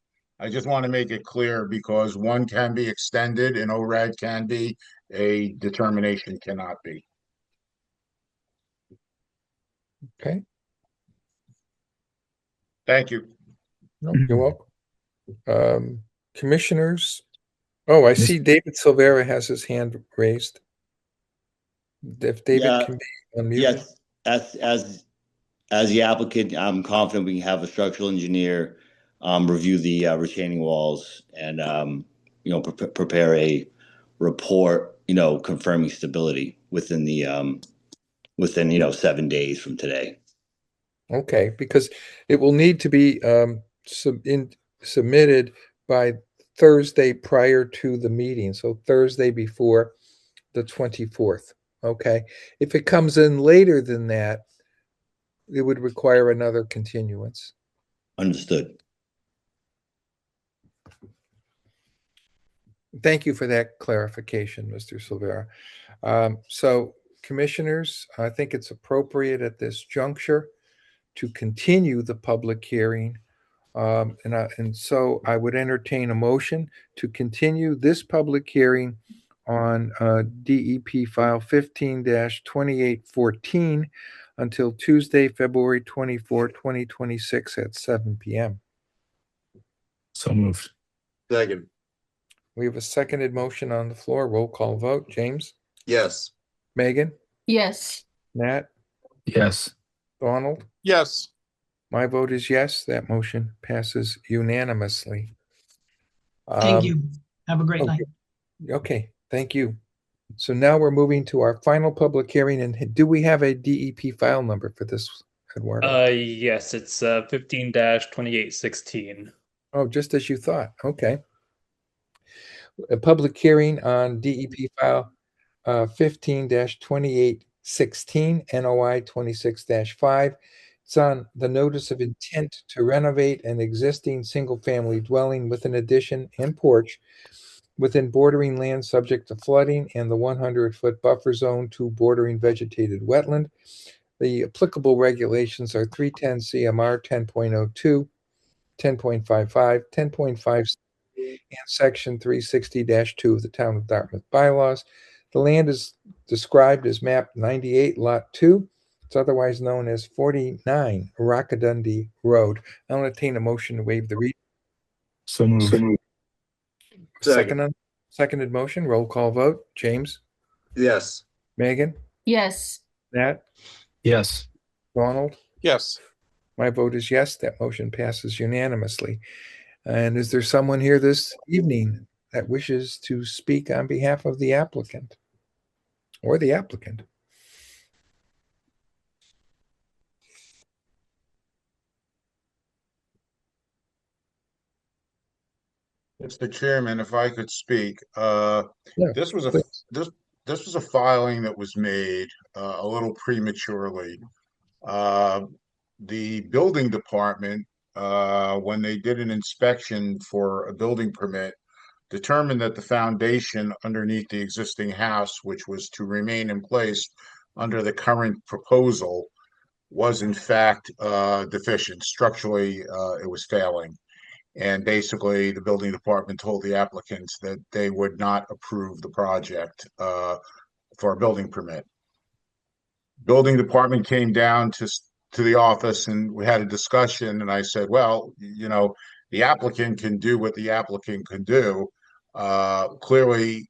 just want to make it clear because one can be extended, an ORAD can be, a determination cannot be. Okay. Thank you. No, you're welcome. Commissioners. Oh, I see David Silvera has his hand raised. If David can be unmuted. Yes, as the applicant, I'm confident we can have a structural engineer review the retaining walls and prepare a report, confirming stability within 7 days from today. Okay, because it will need to be submitted by Thursday prior to the meeting, so Thursday before the 24th. Okay, if it comes in later than that, it would require another continuance. Understood. Thank you for that clarification, Mr. Silvera. So, commissioners, I think it's appropriate at this juncture to continue the public hearing. And so I would entertain a motion to continue this public hearing on DEP file 15-2814 until Tuesday, February 24, 2026 at 7 p.m. So moved. Second. We have a seconded motion on the floor. Roll call vote. James? Yes. Megan? Yes. Matt? Yes. Donald? Yes. My vote is yes. That motion passes unanimously. Thank you. Have a great night. Okay, thank you. So now we're moving to our final public hearing. And do we have a DEP file number for this Eduardo? Yes, it's 15-2816. Oh, just as you thought. Okay. A public hearing on DEP file 15-2816 NOI 26-5. It's on the notice of intent to renovate an existing single-family dwelling with an addition and porch within bordering land subject to flooding and the 100-foot buffer zone to bordering vegetated wetland. The applicable regulations are 310 CMR 10.02, 10.55, 10.5, and Section 360-2 of the Town of Dartmouth bylaws. The land is described as map 98, lot 2. It's otherwise known as 49 Rockadundy Road. I'll entertain a motion to waive the reading. So moved. Seconded motion. Roll call vote. James? Yes. Megan? Yes. Nat? Yes. Donald? Yes. My vote is yes. That motion passes unanimously. And is there someone here this evening that wishes to speak on behalf of the applicant or the applicant? Mr. Chairman, if I could speak, Yeah, this was a please. this was a filing that was made a little prematurely. The building department, when they did an inspection for a building permit, determined that the foundation underneath the existing house, which was to remain in place under the current proposal, was in fact deficient. Structurally, it was failing. And basically, the building department told the applicants that they would not approve the project for a building permit. Building department came down to the office and we had a discussion. And I said, well, you know, the applicant can do what the applicant can do. Clearly,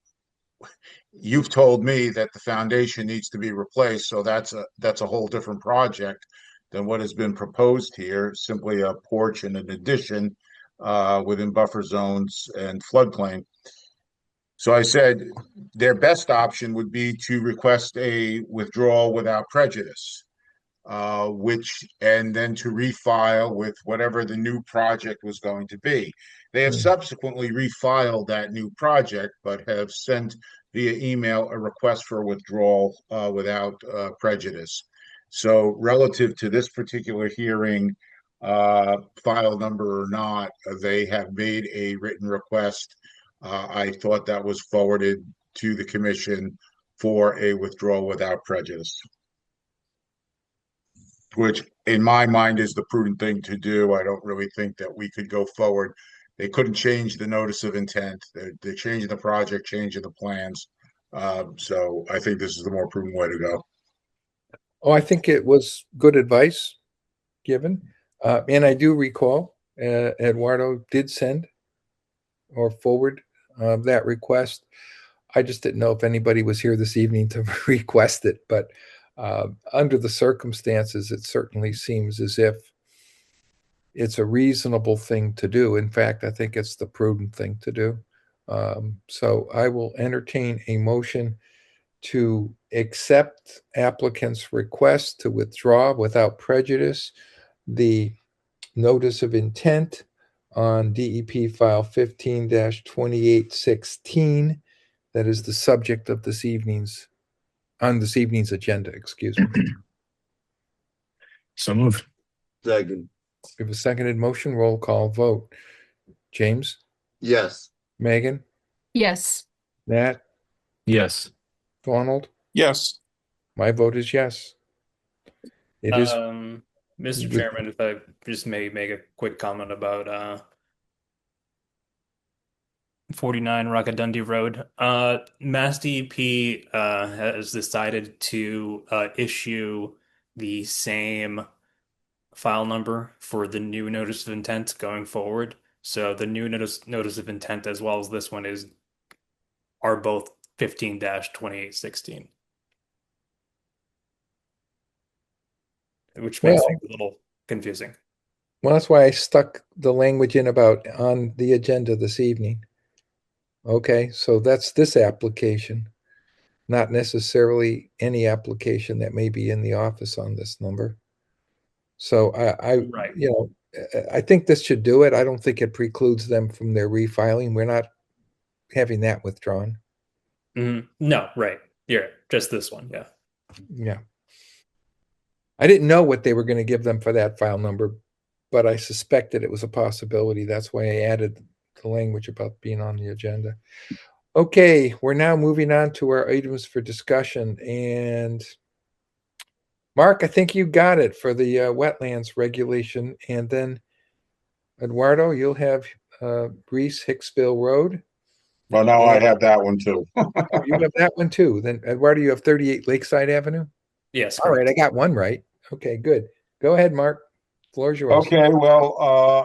you've told me that the foundation needs to be replaced. So that's a whole different project than what has been proposed here, simply a porch and an addition within buffer zones and floodplain. So I said their best option would be to request a withdrawal without prejudice, and then to refile with whatever the new project was going to be. They have subsequently refiled that new project, but have sent via email a request for a withdrawal without prejudice. So relative to this particular hearing, file number or not, they have made a written request. I thought that was forwarded to the commission for a withdrawal without prejudice, which in my mind is the prudent thing to do. I don't really think that we could go forward. They couldn't change the notice of intent. They're changing the project, changing the plans. So I think this is the more prudent way to go. Oh, I think it was good advice given. And I do recall Eduardo did send or forward that request. I just didn't know if anybody was here this evening to request it, but under the circumstances, it certainly seems as if it's a reasonable thing to do. In fact, I think it's the prudent thing to do. So I will entertain a motion to accept applicant's request to withdraw without prejudice the notice of intent on DEP file 15-2816 that is the subject of this evening's agenda, excuse me. So moved. Second. We have a seconded motion, roll call vote. James? Yes. Megan? Yes. Nat? Yes. Donald? Yes. My vote is yes. It is. Mr. Chairman, if I just may make a quick comment about 49 Rockadundy Road. Mass DEP has decided to issue the same file number for the new notice of intent going forward. So the new notice of intent as well as this one are both 15-2816. Which makes things a little confusing. Well, that's why I stuck the language in about on the agenda this evening. Okay, so that's this application, not necessarily any application that may be in the office on this number. So Right. I think this should do it. I don't think it precludes them from their refiling. We're not having that withdrawn. No, right. Yeah, just this one. Yeah. Yeah. I didn't know what they were going to give them for that file number, but I suspected it was a possibility. That's why I added the language about being on the agenda. Okay, we're now moving on to our items for discussion. And Mark, I think you got it for the wetlands regulation. And then Eduardo, you'll have Reese Hicksville Road. Well, now I have that one too. Oh, you have that one too. Then Eduardo, you have 38 Lakeside Avenue? Yes. All right, correct. I got one right. Okay, good. Go ahead, Mark. Floor's yours. Okay, well,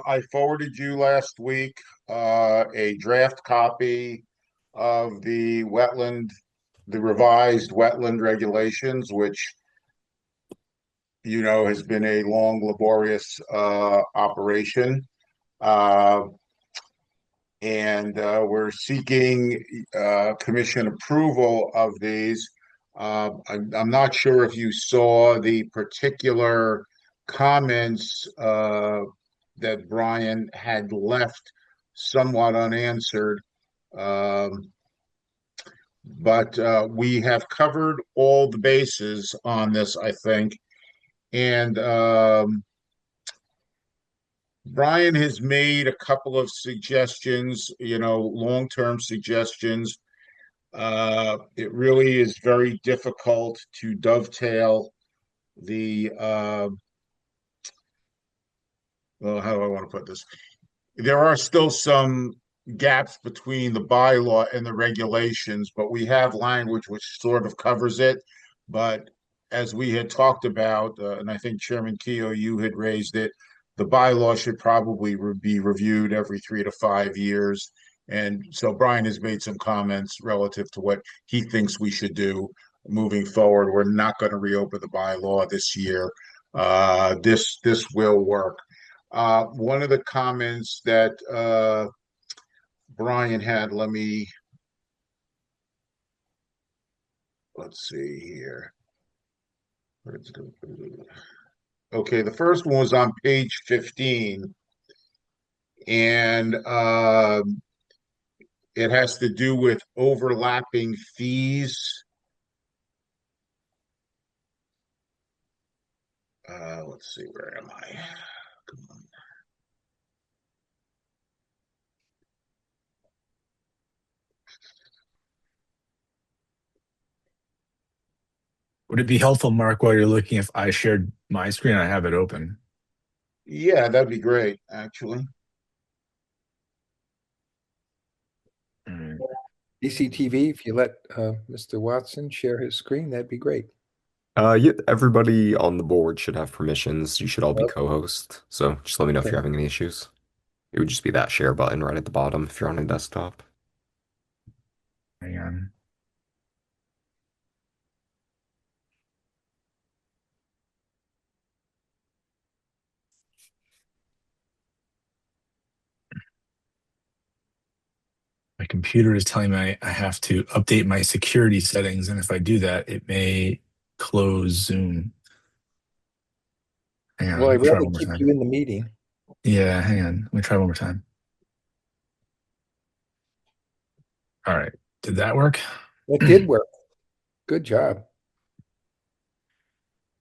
I forwarded you last week a draft copy of the revised wetland regulations, which has been a long, laborious operation. And we're seeking commission approval of these. I'm not sure if you saw the particular comments that Brian had left somewhat unanswered. But we have covered all the bases on this, I think. And Brian has made a couple of suggestions, long-term suggestions. It really is very difficult to dovetail the, well, how do I want to put this? There are still some gaps between the bylaw and the regulations, but we have language which sort of covers it. But as we had talked about, and I think Chairman Keogh, you had raised it, the bylaw should probably be reviewed every 3 to 5 years. And so Brian has made some comments relative to what he thinks we should do moving forward. We're not going to reopen the bylaw this year. This will work. One of the comments that Brian had, let's see here. Okay, the first one was on page 15, and it has to do with overlapping fees. Let's see, where am I? Come on. Would it be helpful, Mark, while you're looking, if I shared my screen? I have it open. Yeah, that'd be great, actually. DCTV, if you let Mr. Watson share his screen, that'd be great. Yeah, everybody on the board should have permissions. You should all be Okay. co-hosts. So just let me know if Okay. you're having any issues. It would just be that share button right at the bottom if you're on a desktop. Hang on. My computer is telling me I have to update my security settings, and if I do that, it may close Zoom. Hang on, Well, I'd let me try rather one more keep time. you in the meeting. Yeah, hang on. Let me try one more time. All right. Did that work? That did work. Good job.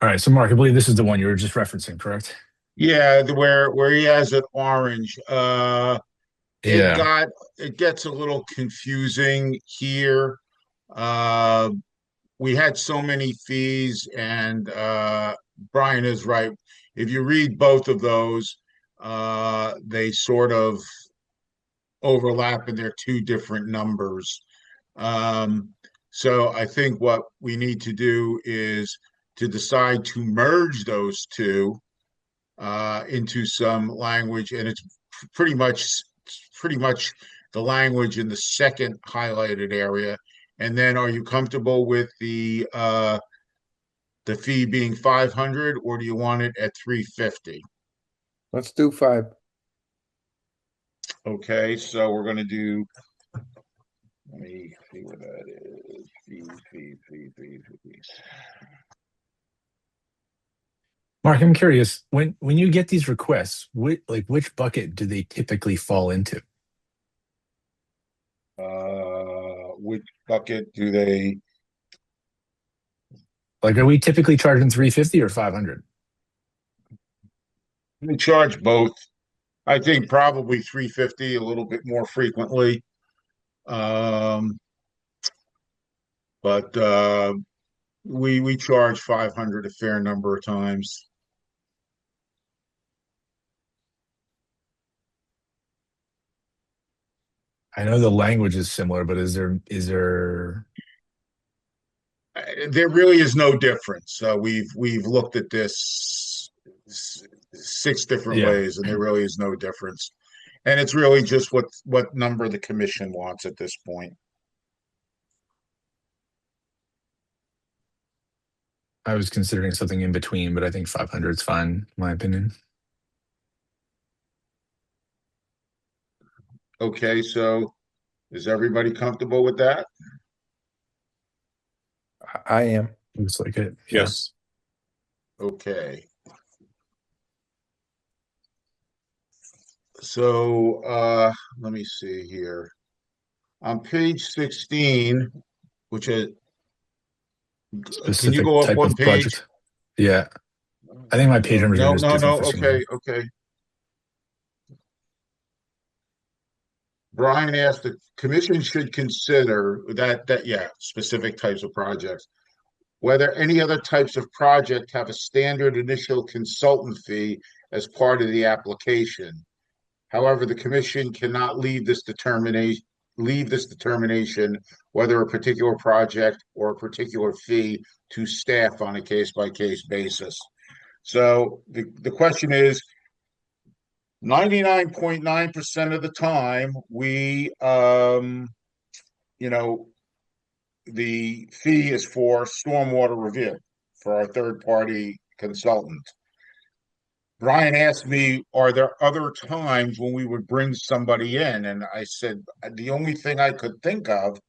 All right. So, Mark, I believe this is the one you were just referencing, correct? Yeah, where he has it orange. Yeah. It gets a little confusing here. We had so many fees, and Brian is right. If you read both of those, they sort of overlap and they're two different numbers. So I think what we need to do is to decide to merge those two into some language, and it's pretty much the language in the second highlighted area. And then, are you comfortable with the fee being 500, or do you want it at 350? Let's do 5. Okay, so we're going to do. Let me see where that is. Fees. Mark, I'm curious, when you get these requests, which bucket do they typically fall into? Which bucket do they? Like, are we typically charging 350 or 500? We charge both. I think probably 350 a little bit more frequently. But we charge 500 a fair number of times. I know the language is similar, but is there There really is no difference. We've looked at this 6 different Yeah. ways, and there really is no difference. And it's really just what number the commission wants at this point. I was considering something in between, but I think 500 is fine, in my opinion. Okay, so is everybody comfortable with that? I am. Looks like it. Yes. Okay. So let me see here. On page 16, which is, can Specific you go up type one of page? project. Yeah. I think my page numbers No, are just no, different no. for some Okay, reason. okay. Brian asked the commission should consider that specific types of projects. Whether any other types of project have a standard initial consultant fee as part of the application. However, the commission cannot leave this determination whether a particular project or a particular fee to staff on a case-by-case basis. So the question is, 99.9% of the time, we, the fee is for stormwater review for our third-party consultant. Brian asked me, are there other times when we would bring somebody in? And I said, the only thing I could think of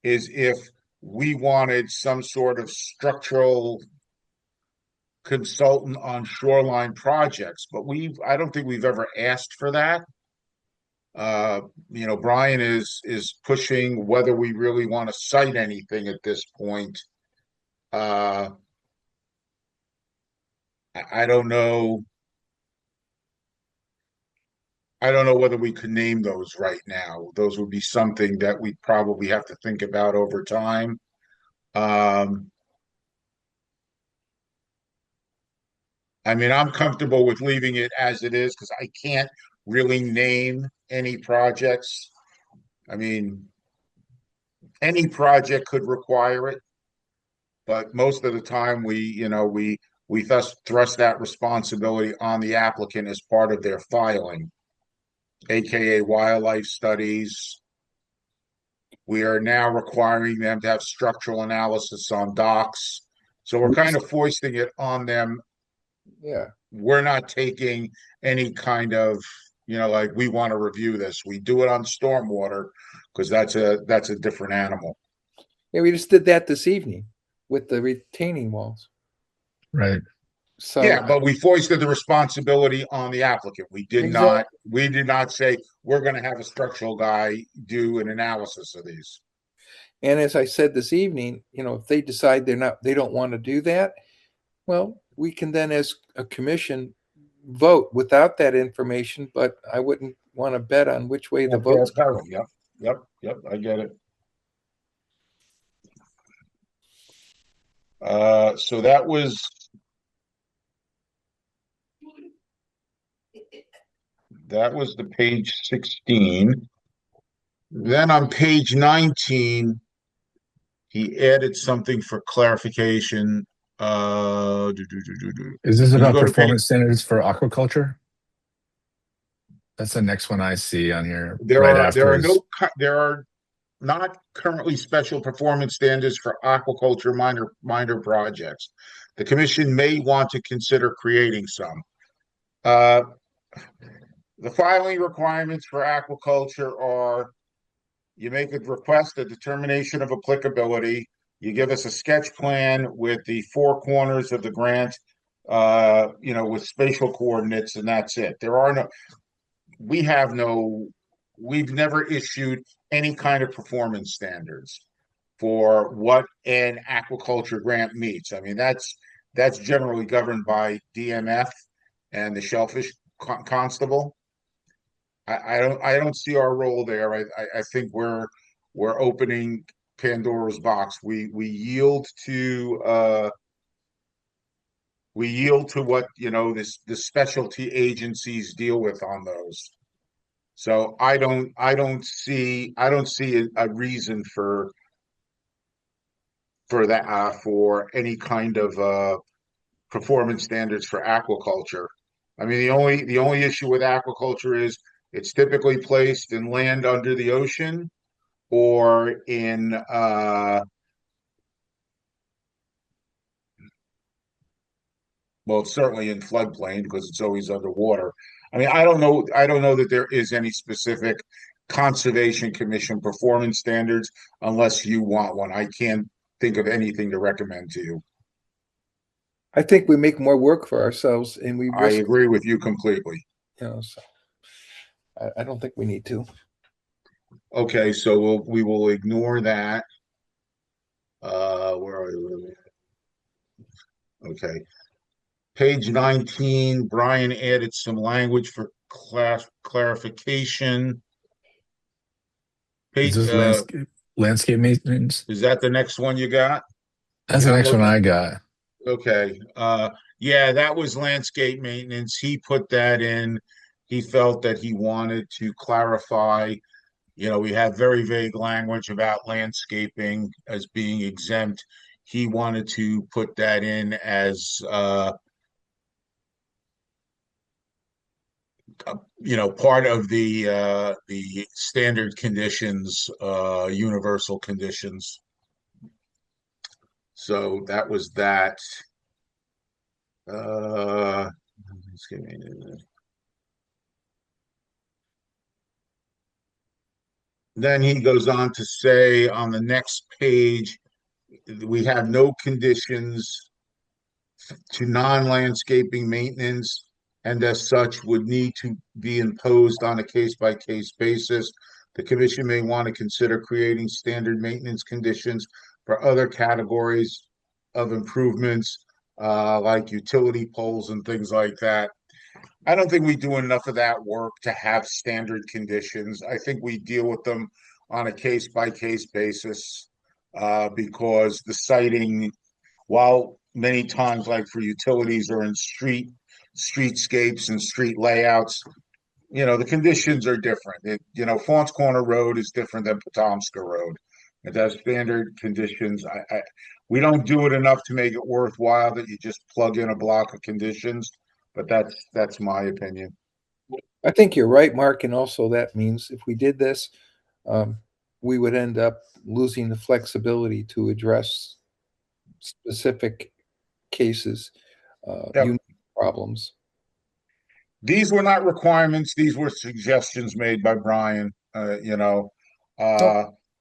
is if we wanted some sort of structural consultant on shoreline projects, but I don't think we've ever asked for that. Brian is pushing whether we really want to cite anything at this point. I don't know. I don't know whether we could name those right now. Those would be something that we probably have to think about over time. I mean, I'm comfortable with leaving it as it is because I can't really name any projects. I mean, any project could require it, but most of the time we thus thrust that responsibility on the applicant as part of their filing, aka wildlife studies. We are now requiring them to have structural analysis on docks. So we're kind of foisting it on them. Yeah. We're not taking any kind of, like we want to review this. We do it on stormwater because that's a different animal. Yeah, we just did that this evening with the retaining walls. Right. So yeah, but we foisted the responsibility on the applicant. We did not say we're going to have a structural guy do an analysis of these. And as I said this evening, if they decide they don't want to do that, well, we can then as a commission vote without that information, but I wouldn't want to bet on which way the vote's going. Yep, I get it. So that was the page 16. Then on page 19, he added something for clarification. Is this about performance standards for aquaculture? That's the next one I see on here. There are not currently special performance standards for aquaculture minor projects. The commission may want to consider creating some. The filing requirements for aquaculture are: you make a request, a determination of applicability. You give us a sketch plan with the 4 corners of the grant with spatial coordinates, and that's it. We've never issued any kind of performance standards for what an aquaculture grant meets. I mean, that's generally governed by DMF and the Shellfish Constable. I don't see our role there. I think we're opening Pandora's box. We yield to what the specialty agencies deal with on those. So I don't see a reason for that for any kind of performance standards for aquaculture. I mean, the only issue with aquaculture is it's typically placed in land under the ocean or in well, certainly in floodplain because it's always underwater. I mean, I don't know that there is any specific Conservation Commission performance standards unless you want one. I can't think of anything to recommend to you. I think we make more work for ourselves, and we I risk, agree with you completely. so I don't think we need to. Okay, so we will ignore that. Where are we? Okay. Page 19, Brian added some language for clarification. Is this landscape maintenance? Is that the next one you got? That's the next one I got. Okay. Yeah, that was landscape maintenance. He put that in. He felt that he wanted to clarify. We have very vague language about landscaping as being exempt. He wanted to put that in as part of the standard conditions, universal conditions. So that was that. Then he goes on to say on the next page, we have no conditions to non-landscaping maintenance, and as such would need to be imposed on a case-by-case basis. The commission may want to consider creating standard maintenance conditions for other categories of improvements, like utility poles and things like that. I don't think we do enough of that work to have standard conditions. I think we deal with them on a case-by-case basis, because the siting, while many times, like for utilities or in streetscapes and street layouts, the conditions are different. Fauns Corner Road is different than Potomska Road. It has standard conditions. We don't do it enough to make it worthwhile that you just plug in a block of conditions, but that's my opinion. I think you're right, Mark, and also that means if we did this, we would end up losing the flexibility to address specific cases, unique problems. These were not requirements. These were suggestions made by Brian.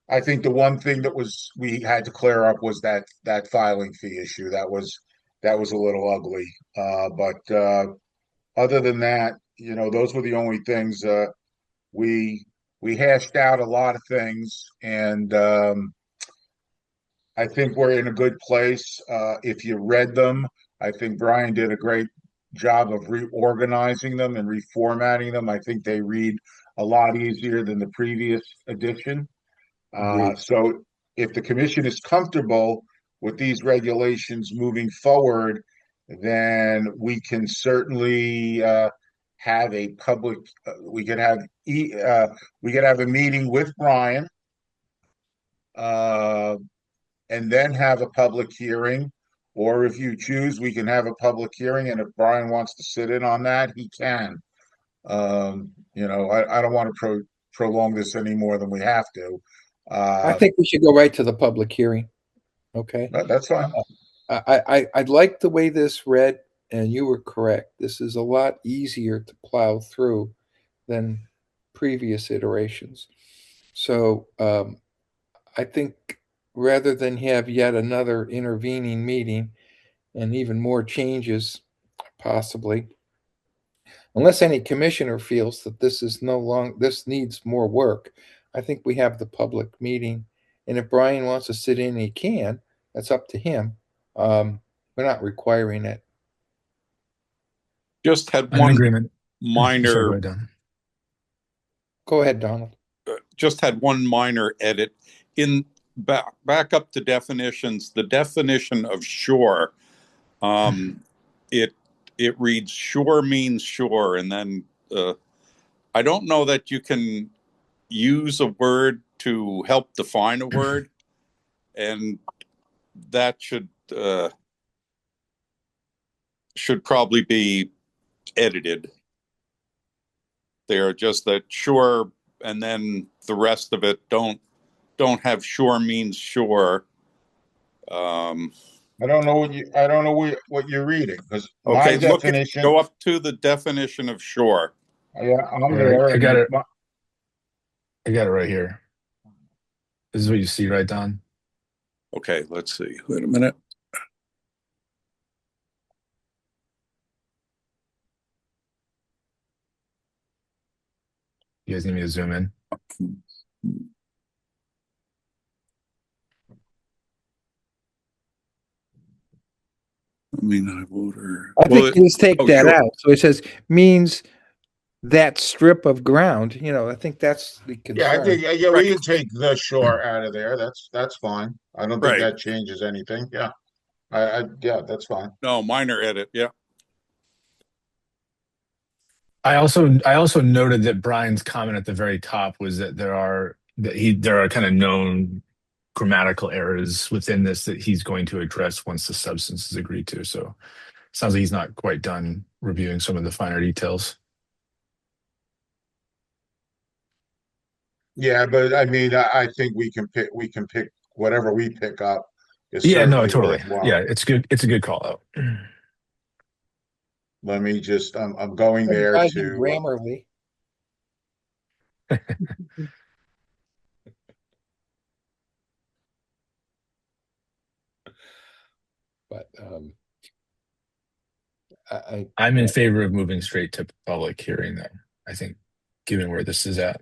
I think the one thing that we had to clear up was that filing fee issue. That was a little ugly. But other than that, those were the only things. We hashed out a lot of things, and I think we're in a good place. If you read them, I think Brian did a great job of reorganizing them and reformatting them. I think they read a lot easier than the previous edition. So if the commission is comfortable with these regulations moving forward, then we can certainly have a public. We could have a meeting with Brian, and then have a public hearing. Or if you choose, we can have a public hearing, and if Brian wants to sit in on that, he can. I don't want to prolong this any more than we have to. I think we should go right to the public hearing. Okay. That's fine. I like the way this read, and you were correct. This is a lot easier to plow through than previous iterations. So I think rather than have yet another intervening meeting and even more changes, possibly. Unless any commissioner feels that this needs more work, I think we have the public meeting. And if Brian wants to sit in, he can. That's up to him. We're not requiring it. Just had I'm in one agreement. Sorry, go minor, ahead, Don. Go ahead, Donald. just had one minor edit in back up to definitions. The definition of shore, it reads shore means shore, and then I don't know that you can use a word to help define a word, and that should probably be edited. They're just that shore, and then the rest of it don't have shore means shore. I don't know what you're reading, because Okay, my definition. go up to the definition of shore. Yeah, I'm Yeah, there. I got it. My- I got it right here. This is what you see, right, Don? Okay, let's see. Wait a minute. You guys need me to zoom in? I mean, I voter. I think just take that out. So it says means that strip of ground. I think that's the concern. Yeah, I think we can take the shore out of there. That's fine. I don't think that changes anything. Yeah, yeah, that's fine. No, minor edit. Yeah. I also noted that Brian's comment at the very top was that there are kind of known grammatical errors within this that he's going to address once the substance is agreed to. So it sounds like he's not quite done reviewing some of the finer details. Yeah, but I mean, I think we can pick whatever we pick up. Yeah, no, totally. Worthwhile. Yeah, it's good. It's a good call out. Let me just. I'm going there to Grammarly. But I'm in favor of moving straight to public hearing, though. I think, given where this is at.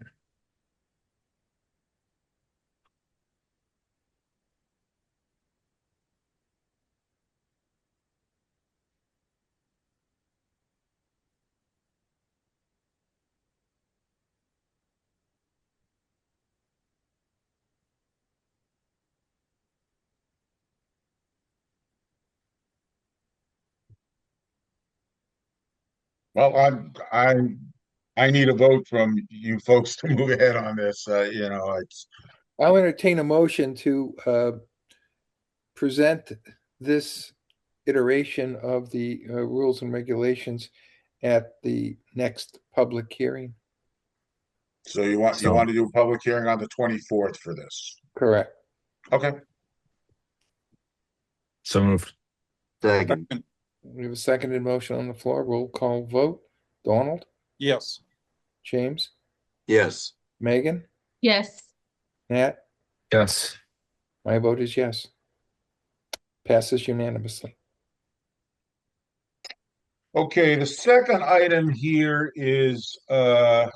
Well, I need a vote from you folks to move ahead on this. I'll entertain a motion to present this iteration of the rules and regulations at the next public hearing. So you want to do a public hearing on the 24th for this? Correct. Okay. So moved. Second. We have a seconded motion on the floor. Roll call vote. Donald? Yes. James? Yes. Megan? Yes. Nat? Yes. My vote is yes. Passes unanimously. Okay, the second item here is kind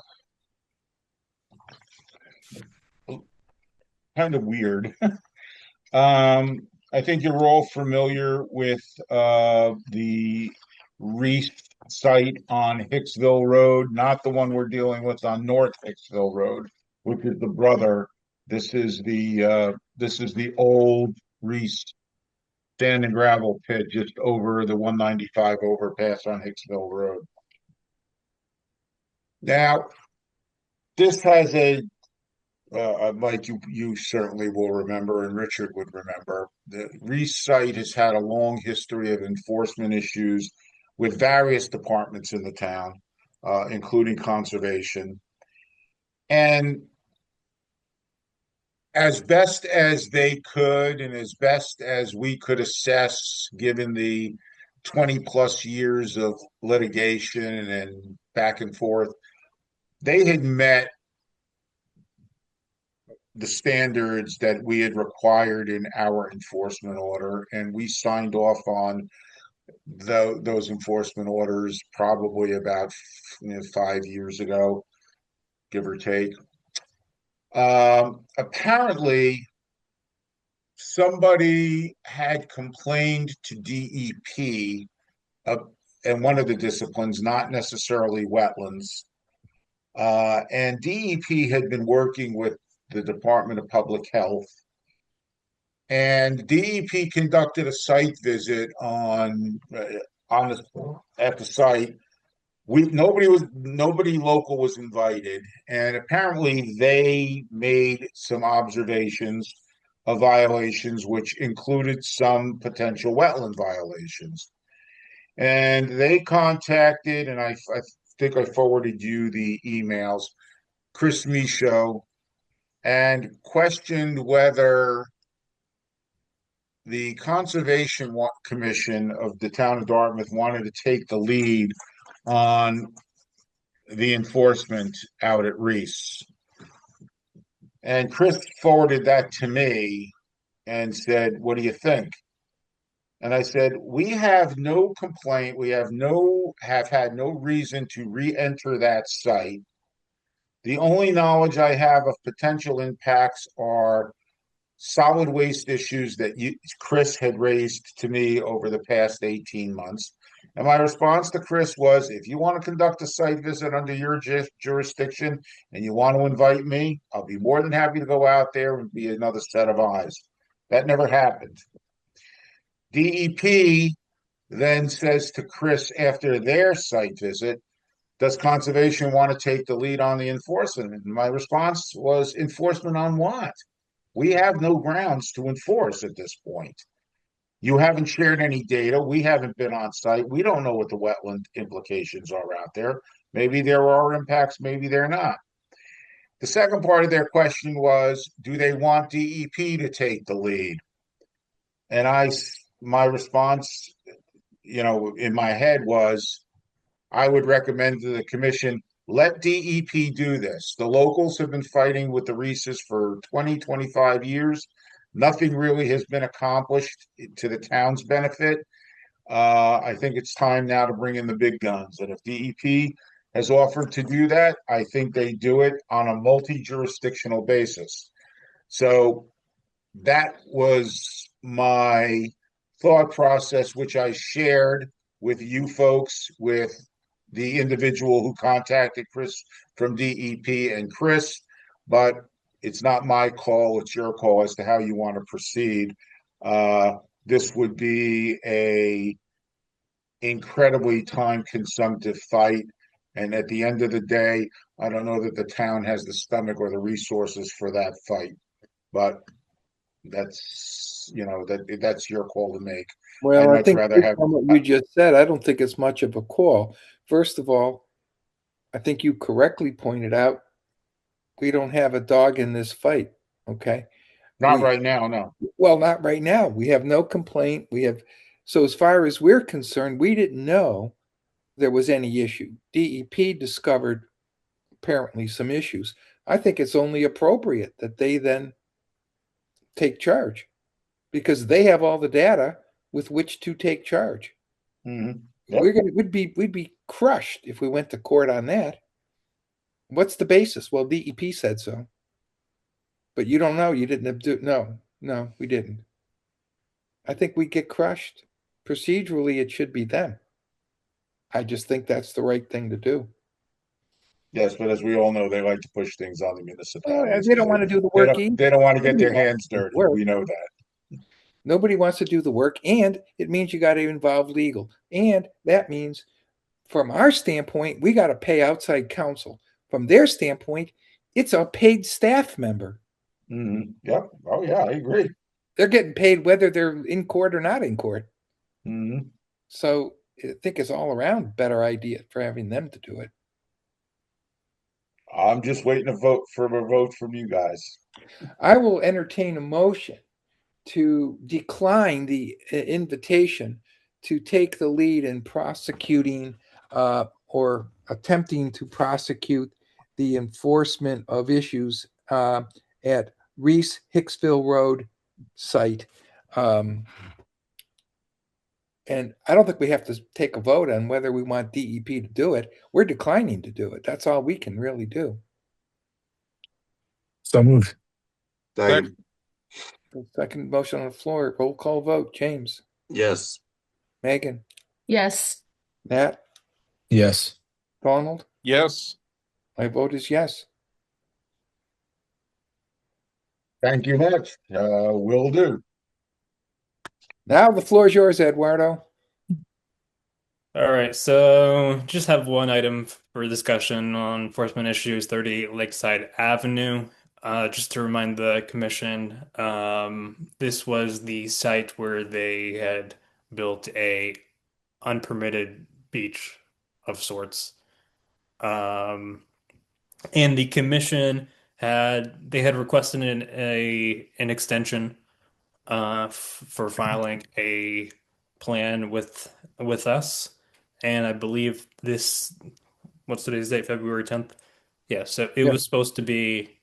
of weird. I think you're all familiar with the Reese site on Hicksville Road, not the one we're dealing with on North Hicksville Road, which is the brother. This is the old Reese sand and gravel pit just over the 195 overpass on Hicksville Road. Now, this has like you certainly will remember, and Richard would remember, the Reese site has had a long history of enforcement issues with various departments in the town, including conservation. And as best as they could, and as best as we could assess, given the 20 plus years of litigation and back and forth, they had met the standards that we had required in our enforcement order, and we signed off on those enforcement orders probably about 5 years ago, give or take. Apparently, somebody had complained to DEP, and one of the disciplines, not necessarily wetlands. And DEP had been working with the Department of Public Health, and DEP conducted a site visit at the site. Nobody local was invited, and apparently they made some observations of violations, which included some potential wetland violations. And they contacted, and I think I forwarded you the emails, Chris Michaud, and questioned whether the Conservation Commission of the town of Dartmouth wanted to take the lead on the enforcement out at Reese. And Chris forwarded that to me and said, "What do you think?" And I said, "We have no complaint. We have had no reason to re-enter that site. The only knowledge I have of potential impacts are solid waste issues that Chris had raised to me over the past 18 months. And my response to Chris was, if you want to conduct a site visit under your jurisdiction and you want to invite me, I'll be more than happy to go out there and be another set of eyes." That never happened. DEP then says to Chris after their site visit, "Does conservation want to take the lead on the enforcement?" And my response was, "Enforcement on what? We have no grounds to enforce at this point. You haven't shared any data. We haven't been on site. We don't know what the wetland implications are out there. Maybe there are impacts, maybe they're not." The second part of their question was, do they want DEP to take the lead? And my response, in my head was, I would recommend to the commission, let DEP do this. The locals have been fighting with the Reeses for 20, 25 years. Nothing really has been accomplished to the town's benefit. I think it's time now to bring in the big guns. And if DEP has offered to do that, I think they do it on a multi-jurisdictional basis. So that was my thought process, which I shared with you folks, with the individual who contacted Chris from DEP and Chris, but it's not my call, it's your call as to how you want to proceed. This would be a incredibly time-consumptive fight, and at the end of the day, I don't know that the town has the stomach or the resources for that fight, but that's your call to make. Well, I think rather have from what you just said, I don't think it's much of a call. First of all, I think you correctly pointed out we don't have a dog in this fight. Okay. Not right now, no. Well, not right now. We have no complaint. So as far as we're concerned, we didn't know there was any issue. DEP discovered apparently some issues. I think it's only appropriate that they then take charge because they have all the data with which to take charge. Mm-hmm. Yep. We'd be crushed if we went to court on that. What's the basis? Well, DEP said so. But you don't know. You didn't do. No, we didn't. I think we get crushed. Procedurally, it should be them. I just think that's the right thing to do. Yes, but as we all know, they like to push things on the municipalities. They don't want to do the work either. They don't want to get their hands dirty. We know that. Nobody wants to do the work, and it means you got to involve legal. And that means, from our standpoint, we got to pay outside counsel. From their standpoint, it's a paid staff member. Mm-hmm. Yep. Oh, yeah, I agree. They're getting paid whether they're in court or not in court. Mm-hmm. So I think it's all around better idea for having them to do it. I'm just waiting to vote from you guys. I will entertain a motion to decline the invitation to take the lead in prosecuting or attempting to prosecute the enforcement of issues at Reese Hicksville Road site And I don't think we have to take a vote on whether we want DEP to do it. We're declining to do it. That's all we can really do. So moved. Second. The second motion on the floor, roll call vote. James, Yes. Megan, Yes. Nat, Yes. Donald. Yes. My vote is yes. Thank you much. Will do. Now the floor is yours, Eduardo. All right, so just have one item for discussion on enforcement issues, 38 Lakeside Avenue. Just to remind the commission, this was the site where they had built a unpermitted beach of sorts. And the commission had requested an extension for filing a plan with us. And I believe what's today's date? February 10th? Yeah, so it was supposed to be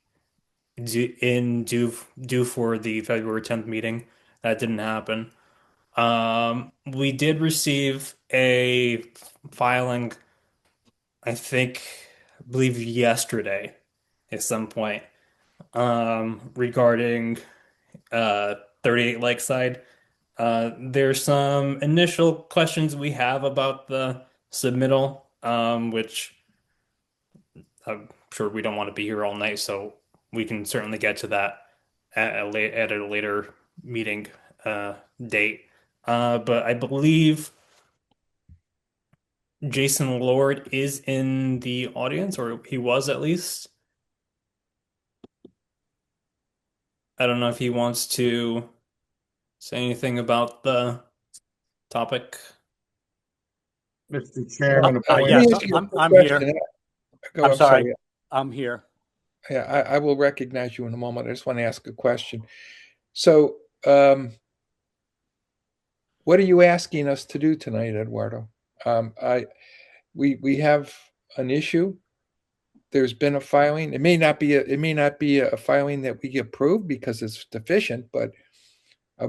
due for the February 10th meeting. That didn't happen. We did receive a filing, I believe yesterday at some point, regarding 38 Lakeside. There's some initial questions we have about the submittal, which I'm sure we don't want to be here all night, so we can certainly get to that at a later meeting date. But I believe Jason Lord is in the audience, or he was at least. I don't know if he wants to say anything about the topic. Mr. Chairman, Yes, Let me ask you a I'm question. here. Go, I'm sorry. I'm here. Yeah, I will recognize you in a moment. I just want to ask a question. So, what are you asking us to do tonight, Eduardo? We have an issue. There's been a filing. It may not be a filing that we approve because it's deficient, but I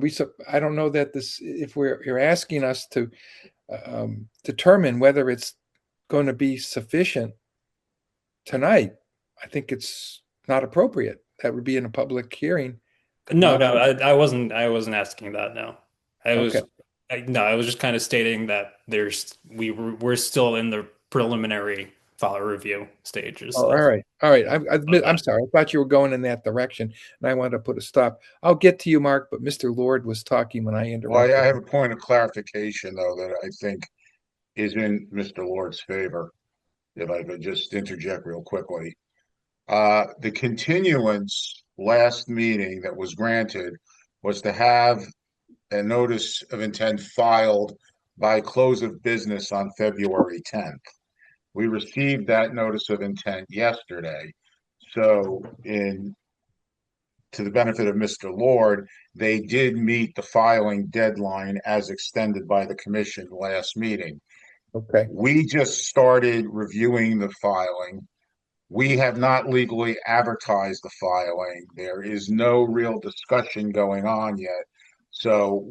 don't know that if you're asking us to determine whether it's going to be sufficient tonight, I think it's not appropriate. That would be in a public hearing. No, I wasn't asking that. No, I was Okay. I was just kind of stating that we're still in the preliminary file review stages. Oh, all right. I'm sorry. I thought you were going in that direction, and I wanted to put a stop. I'll get to you, Mark, but Mr. Lord was talking when I interrupted. Well, I have a point of clarification, though, that I think is in Mr. Lord's favor. If I could just interject real quickly. The continuance last meeting that was granted was to have a notice of intent filed by close of business on February 10th. We received that notice of intent yesterday. So to the benefit of Mr. Lord, they did meet the filing deadline as extended by the commission last meeting. Okay. We just started reviewing the filing. We have not legally advertised the filing. There is no real discussion going on yet. So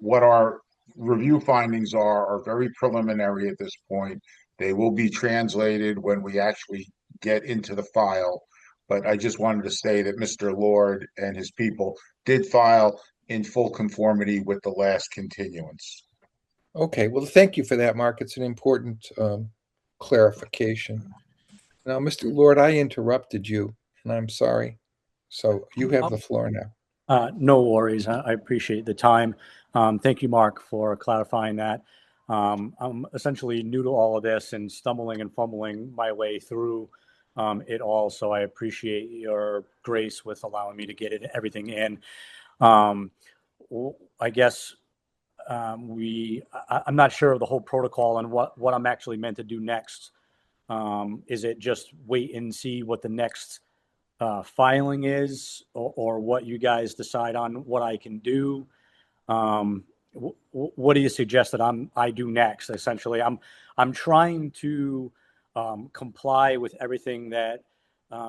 what our review findings are very preliminary at this point. They will be translated when we actually get into the file. But I just wanted to say that Mr. Lord and his people did file in full conformity with the last continuance. Okay. Well, thank you for that, Mark. It's an important clarification. Now, Mr. Lord, I interrupted you, and I'm sorry. So you have the floor now. No worries. I appreciate the time. Thank you, Mark, for clarifying that. I'm essentially new to all of this and stumbling and fumbling my way through it all. So I appreciate your grace with allowing me to get everything in. I guess I'm not sure of the whole protocol and what I'm actually meant to do next. Is it just wait and see what the next filing is, or what you guys decide on what I can do? What do you suggest that I do next? Essentially, I'm trying to comply with everything that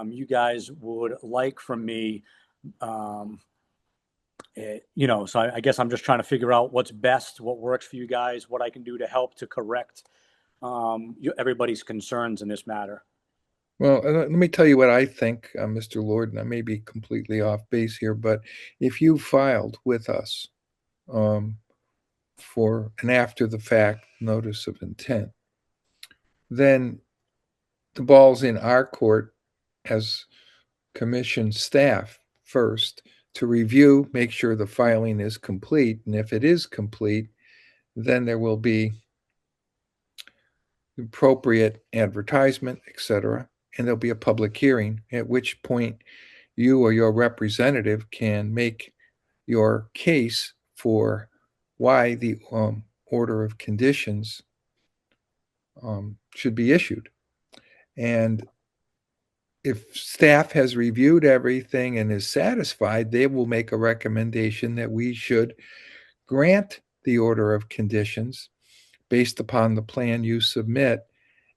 you guys would like from me. So I guess I'm just trying to figure out what's best, what works for you guys, what I can do to help to correct everybody's concerns in this matter. Well, let me tell you what I think, Mr. Lord, and I may be completely off base here, but if you filed with us for an after the fact notice of intent, then the ball's in our court as commission staff first to review, make sure the filing is complete. And if it is complete, then there will be appropriate advertisement, etc. And there'll be a public hearing, at which point you or your representative can make your case for why the order of conditions should be issued. And if staff has reviewed everything and is satisfied, they will make a recommendation that we should grant the order of conditions based upon the plan you submit,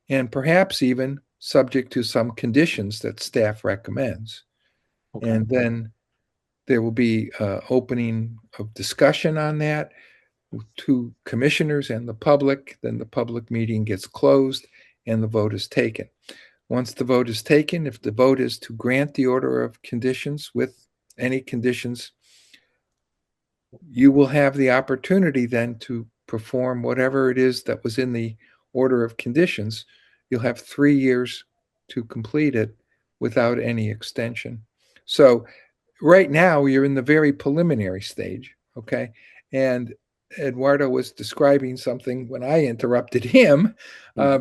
and perhaps even subject to some conditions that staff recommends. Okay. And then there will be opening of discussion on that to commissioners and the public. Then the public meeting gets closed and the vote is taken. Once the vote is taken, if the vote is to grant the order of conditions with any conditions, you will have the opportunity then to perform whatever it is that was in the order of conditions. You'll have 3 years to complete it without any extension. So right now you're in the very preliminary stage, okay? And Eduardo was describing something when I interrupted him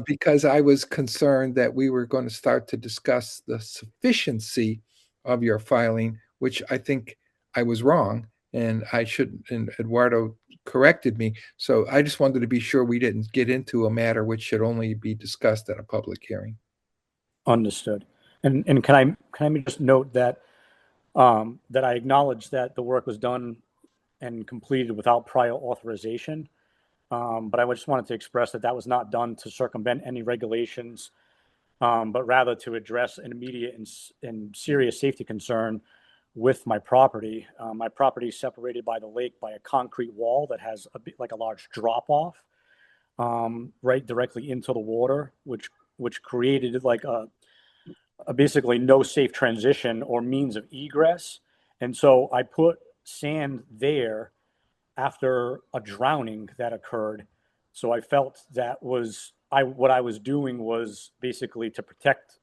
because I was concerned that we were going to start to discuss the sufficiency of your filing, which I think I was wrong, and I shouldn't, and Eduardo corrected me. So I just wanted to be sure we didn't get into a matter which should only be discussed at a public hearing. Understood. And can I just note that that I acknowledge that the work was done and completed without prior authorization. But I just wanted to express that that was not done to circumvent any regulations, but rather to address an immediate and serious safety concern with my property. My property is separated by the lake by a concrete wall that has like a large drop off right directly into the water, which created like a basically no safe transition or means of egress. And so I put sand there after a drowning that occurred. So I felt that was what I was doing was basically to protect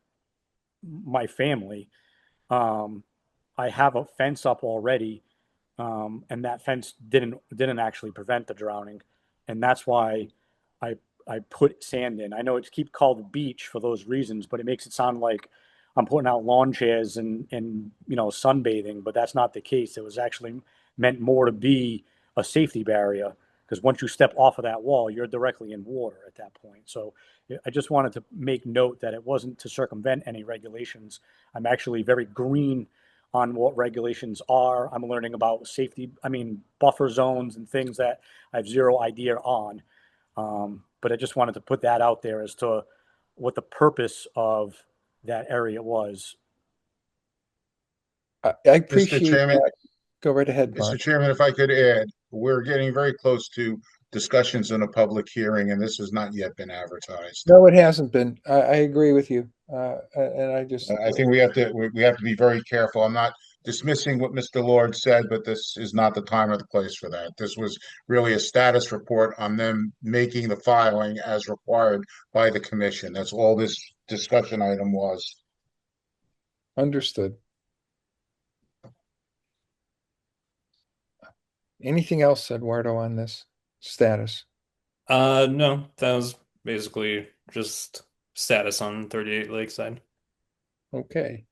my family. I have a fence up already, and that fence didn't actually prevent the drowning, and that's why I put sand in. I know it's called beach for those reasons, but it makes it sound like I'm putting out lawn chairs and sunbathing, but that's not the case. It was actually meant more to be a safety barrier, because once you step off of that wall, you're directly in water at that point. So I just wanted to make note that it wasn't to circumvent any regulations. I'm actually very green on what regulations are. I'm learning about buffer zones and things that I have zero idea on. But I just wanted to put that out there as to what the purpose of that area was. I appreciate Mr. Chairman, that. Go right ahead, Mark. Mr. Chairman, if I could add, we're getting very close to discussions in a public hearing, and this has not yet been advertised. No, it hasn't been. I agree with you, and I think we have to be very careful. I'm not dismissing what Mr. Lord said, but this is not the time or the place for that. This was really a status report on them making the filing as required by the commission. That's all this discussion item was. Understood. Anything else, Eduardo, on this status? No, that was basically just status on 38 Lakeside. Okay.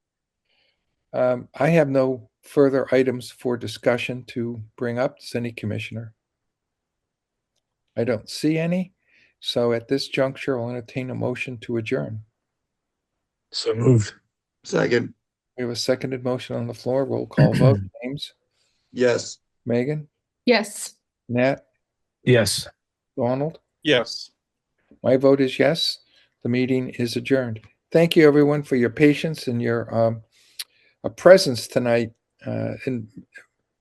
I have no further items for discussion to bring up. Does any commissioner? I don't see any. So at this juncture, I'll entertain a motion to adjourn. So moved. Second. We have a seconded motion on the floor. Roll call vote. James? Yes. Megan? Yes. Nat? Yes. Donald? Yes. My vote is yes. The meeting is adjourned. Thank you, everyone, for your patience and your presence tonight. And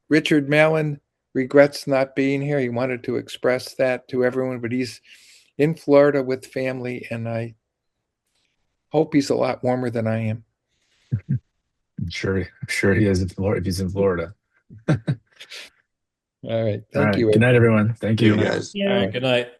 Richard Mallon regrets not being here. He wanted to express that to everyone, but he's in Florida with family, and I hope he's a lot warmer than I am. I'm sure he is if he's in Florida. All right. All Thank right. you. Good night, everyone. Thank You you. guys. All right, good night.